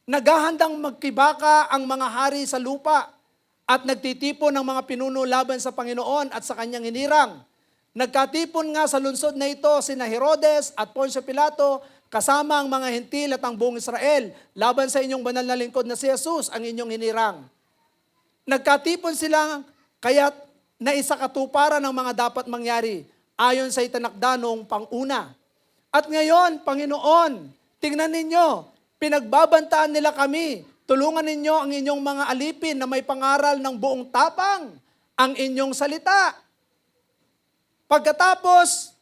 Naghahandang magkibaka ang mga hari sa lupa at nagtitipon ng mga pinuno laban sa Panginoon at sa kanyang hinirang. Nagkatipon nga sa lungsod na ito sina Herodes at Poncio Pilato kasama ang mga hentil at ang buong Israel laban sa inyong banal na lingkod na si Jesus ang inyong hinirang. Nagkatipon silang kaya't naisakatuparan ng mga dapat mangyari ayon sa itinakda noong panguna. At ngayon, Panginoon, tingnan ninyo, pinagbabantaan nila kami. Tulungan ninyo ang inyong mga alipin na may pangaral ng buong tapang, ang inyong salita. Pagkatapos,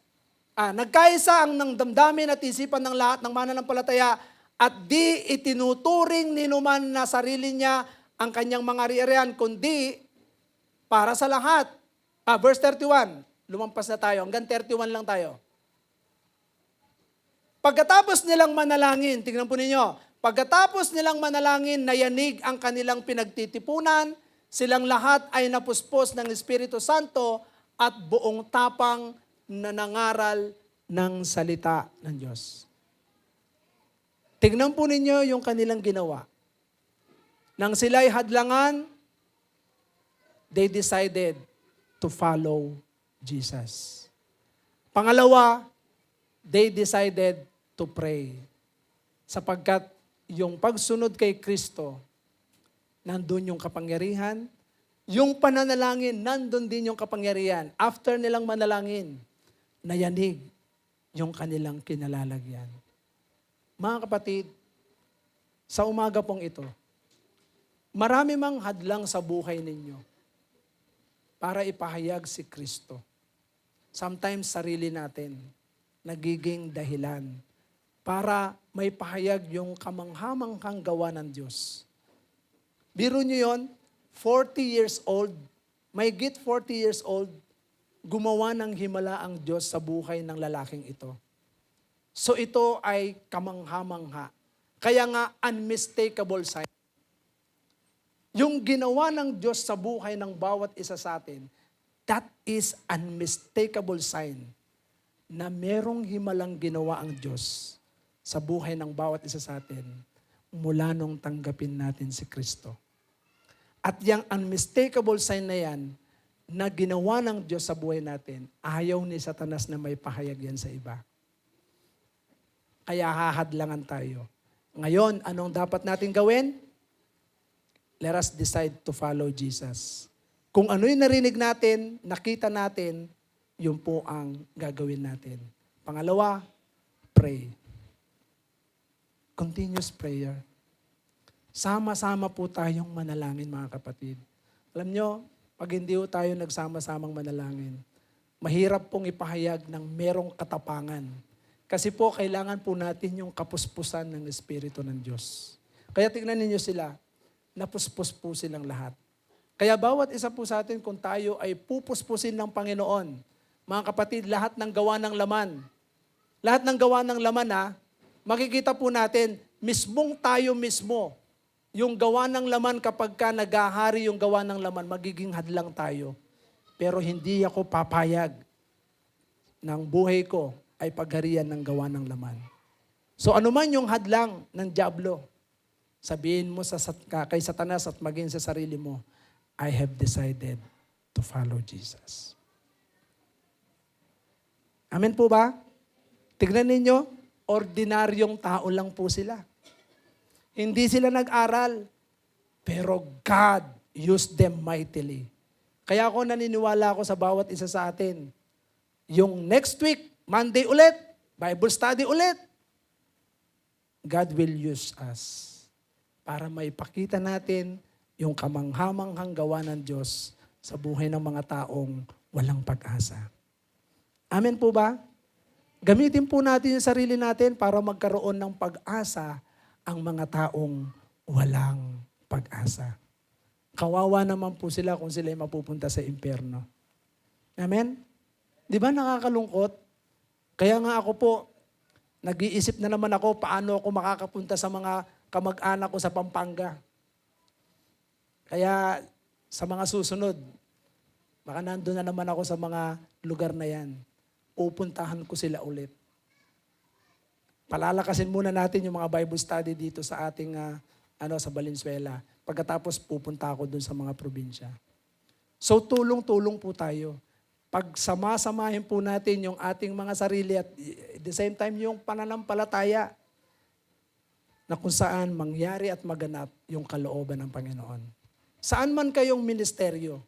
nagkaisa ang ng damdamin at isipan ng lahat ng mananampalataya at di itinuturing ni numan na sarili niya ang kanyang mga ari-arian, kundi para sa lahat. Verse 31. Lumampas na tayo. Hanggang 31 lang tayo. Pagkatapos nilang manalangin, tingnan po ninyo, pagkatapos nilang manalangin, nayanig ang kanilang pinagtitipunan, silang lahat ay napuspos ng Espiritu Santo at buong tapang na nangaral ng salita ng Diyos. Tingnan po ninyo yung kanilang ginawa. Nang sila'y hadlangan, they decided to follow Jesus. Pangalawa, they decided to pray. Sapagkat yung pagsunod kay Kristo, nandun yung kapangyarihan. Yung pananalangin, nandun din yung kapangyarihan. After nilang manalangin, nayanig yung kanilang kinalalagyan. Mga kapatid, sa umaga pong ito, marami mang hadlang sa buhay ninyo para ipahayag si Kristo. Sometimes sarili natin nagiging dahilan para may pahayag yung kamanghamanghang gawa ng Diyos. Biro nyo yun, 40 years old, may git 40 years old, gumawa ng himala ang Diyos sa buhay ng lalaking ito. So ito ay kamangha-mangha. Kaya nga unmistakable sign. Yung ginawa ng Diyos sa buhay ng bawat isa sa atin, that is unmistakable sign na merong himalang ginawa ang Diyos sa buhay ng bawat isa sa atin mula nung tanggapin natin si Kristo. At yung unmistakable sign na yan, na ginawa ng Diyos sa buhay natin, ayaw ni Satanas na may pahayag yan sa iba. Kaya hahadlangan tayo. Ngayon, anong dapat natin gawin? Let us decide to follow Jesus. Kung ano yung narinig natin, nakita natin, yun po ang gagawin natin. Pangalawa, pray. Continuous prayer. Sama-sama po tayong manalangin, mga kapatid. Alam nyo, pag hindi po tayo nagsama-samang manalangin, mahirap pong ipahayag ng merong katapangan. Kasi po, kailangan po natin yung kapuspusan ng Espiritu ng Diyos. Kaya tingnan ninyo sila, napuspos po silang lahat. Kaya bawat isa po sa atin, kung tayo ay pupuspusin ng Panginoon, mga kapatid, lahat ng gawa ng laman, makikita po natin, mismong tayo mismo, yung gawa ng laman kapag ka naghahari yung gawa ng laman, magiging hadlang tayo. Pero hindi ako papayag ng buhay ko ay pagharian ng gawa ng laman. So ano man yung hadlang ng dyablo, sabihin mo kay Satanas at maging sa sarili mo, I have decided to follow Jesus. Amen po ba? Tignan ninyo, ordinaryong tao lang po sila. Hindi sila nag-aral, pero God used them mightily. Kaya ako naniniwala ako sa bawat isa sa atin. Yung next week, Monday ulit, Bible study ulit, God will use us para maipakita natin yung kamanghamanghang gawa ng Diyos sa buhay ng mga taong walang pag-asa. Amen po ba? Gamitin po natin yung sarili natin para magkaroon ng pag-asa ang mga taong walang pag-asa. Kawawa naman po sila kung sila ay mapupunta sa impyerno. Amen? Di ba nakakalungkot? Kaya nga ako po, nag-iisip na naman ako paano ako makakapunta sa mga kamag-anak ko sa Pampanga. Kaya sa mga susunod, baka nandun na naman ako sa mga lugar na yan. Pupuntahan ko sila ulit. Palalakasin muna natin yung mga Bible study dito sa ating sa Valenzuela. Pagkatapos pupunta ako dun sa mga probinsya. So tulong-tulong po tayo. Pag sama-samahin po natin yung ating mga sarili at at the same time yung pananampalataya na kung saan mangyari at maganap yung kalooban ng Panginoon. Saan man kayong ministeryo,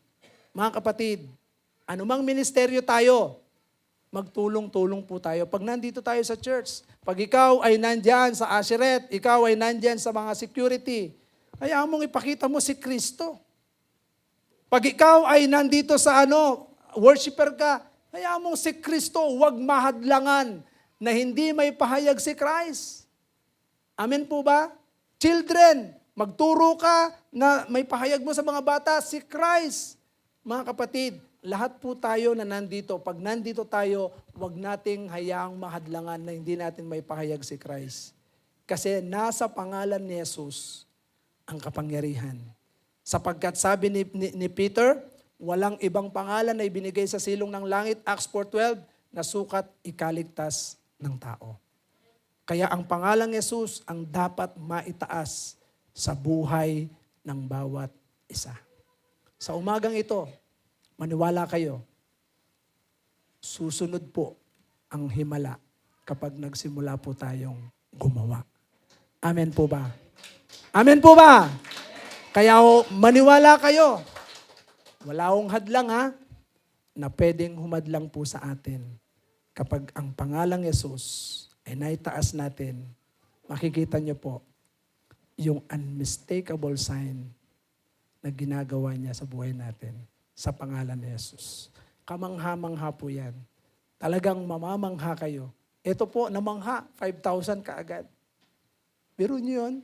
mga kapatid, anumang ministeryo tayo, magtulong-tulong po tayo. Pag nandito tayo sa church, pag ikaw ay nandyan sa Asheret, ikaw ay nandyan sa mga security, hayaan mong ipakita mo si Kristo. Pag ikaw ay nandito sa worshiper ka, hayaan mong si Kristo, huwag mahadlangan na hindi may pahayag si Christ. Amen po ba? Children, magturo ka na may pahayag mo sa mga bata, si Christ. Mga kapatid, lahat po tayo na nandito, pag nandito tayo, huwag nating hayaang mahadlangan na hindi natin may pahayag si Christ. Kasi nasa pangalan ni Jesus ang kapangyarihan. Sapagkat sabi ni Peter, walang ibang pangalan na ibinigay sa silong ng langit, Acts 4:12, na sukat ikaligtas ng tao. Kaya ang pangalang Jesus ang dapat maitaas sa buhay ng bawat isa. Sa umagang ito, maniwala kayo, susunod po ang himala kapag nagsimula po tayong gumawa. Amen po ba? Amen po ba? Kaya maniwala kayo. Wala akong hadlang na pwedeng humadlang po sa atin. Kapag ang pangalang Jesus ay naitaas natin, makikita niyo po yung unmistakable sign na ginagawa niya sa buhay natin. Sa pangalan ni Jesus. Kamangha-mangha po yan. Talagang mamamangha kayo. Ito po, namangha, 5,000 kaagad. Biro niyo yun?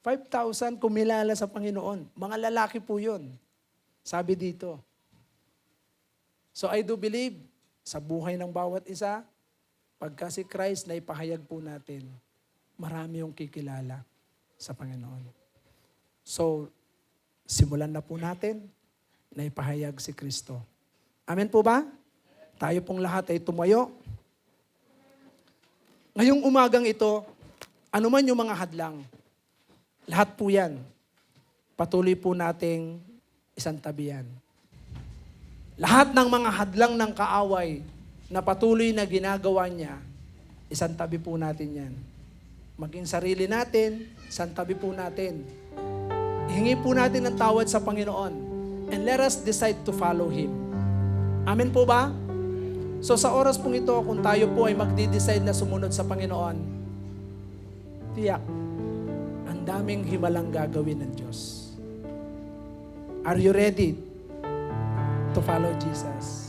5,000 kumilala sa Panginoon. Mga lalaki po yun. Sabi dito. So I do believe, sa buhay ng bawat isa, pagka si Christ na ipahayag po natin, marami yung kikilala sa Panginoon. So, simulan na po natin na ipahayag si Kristo. Amen po ba? Tayo pong lahat ay tumayo. Ngayong umagang ito, ano man yung mga hadlang, Lahat po yan, patuloy po nating isantabi yan. Lahat ng mga hadlang ng kaaway na patuloy na ginagawa niya, isantabi po natin yan. Maging sarili natin, isantabi po natin. Hingi po natin ng tawad sa Panginoon. And let us decide to follow Him. Amen po ba? So sa oras pong ito, kung tayo po ay magdi-decide na sumunod sa Panginoon, tiyak, ang daming himalang gagawin ng Diyos. Are you ready to follow Jesus?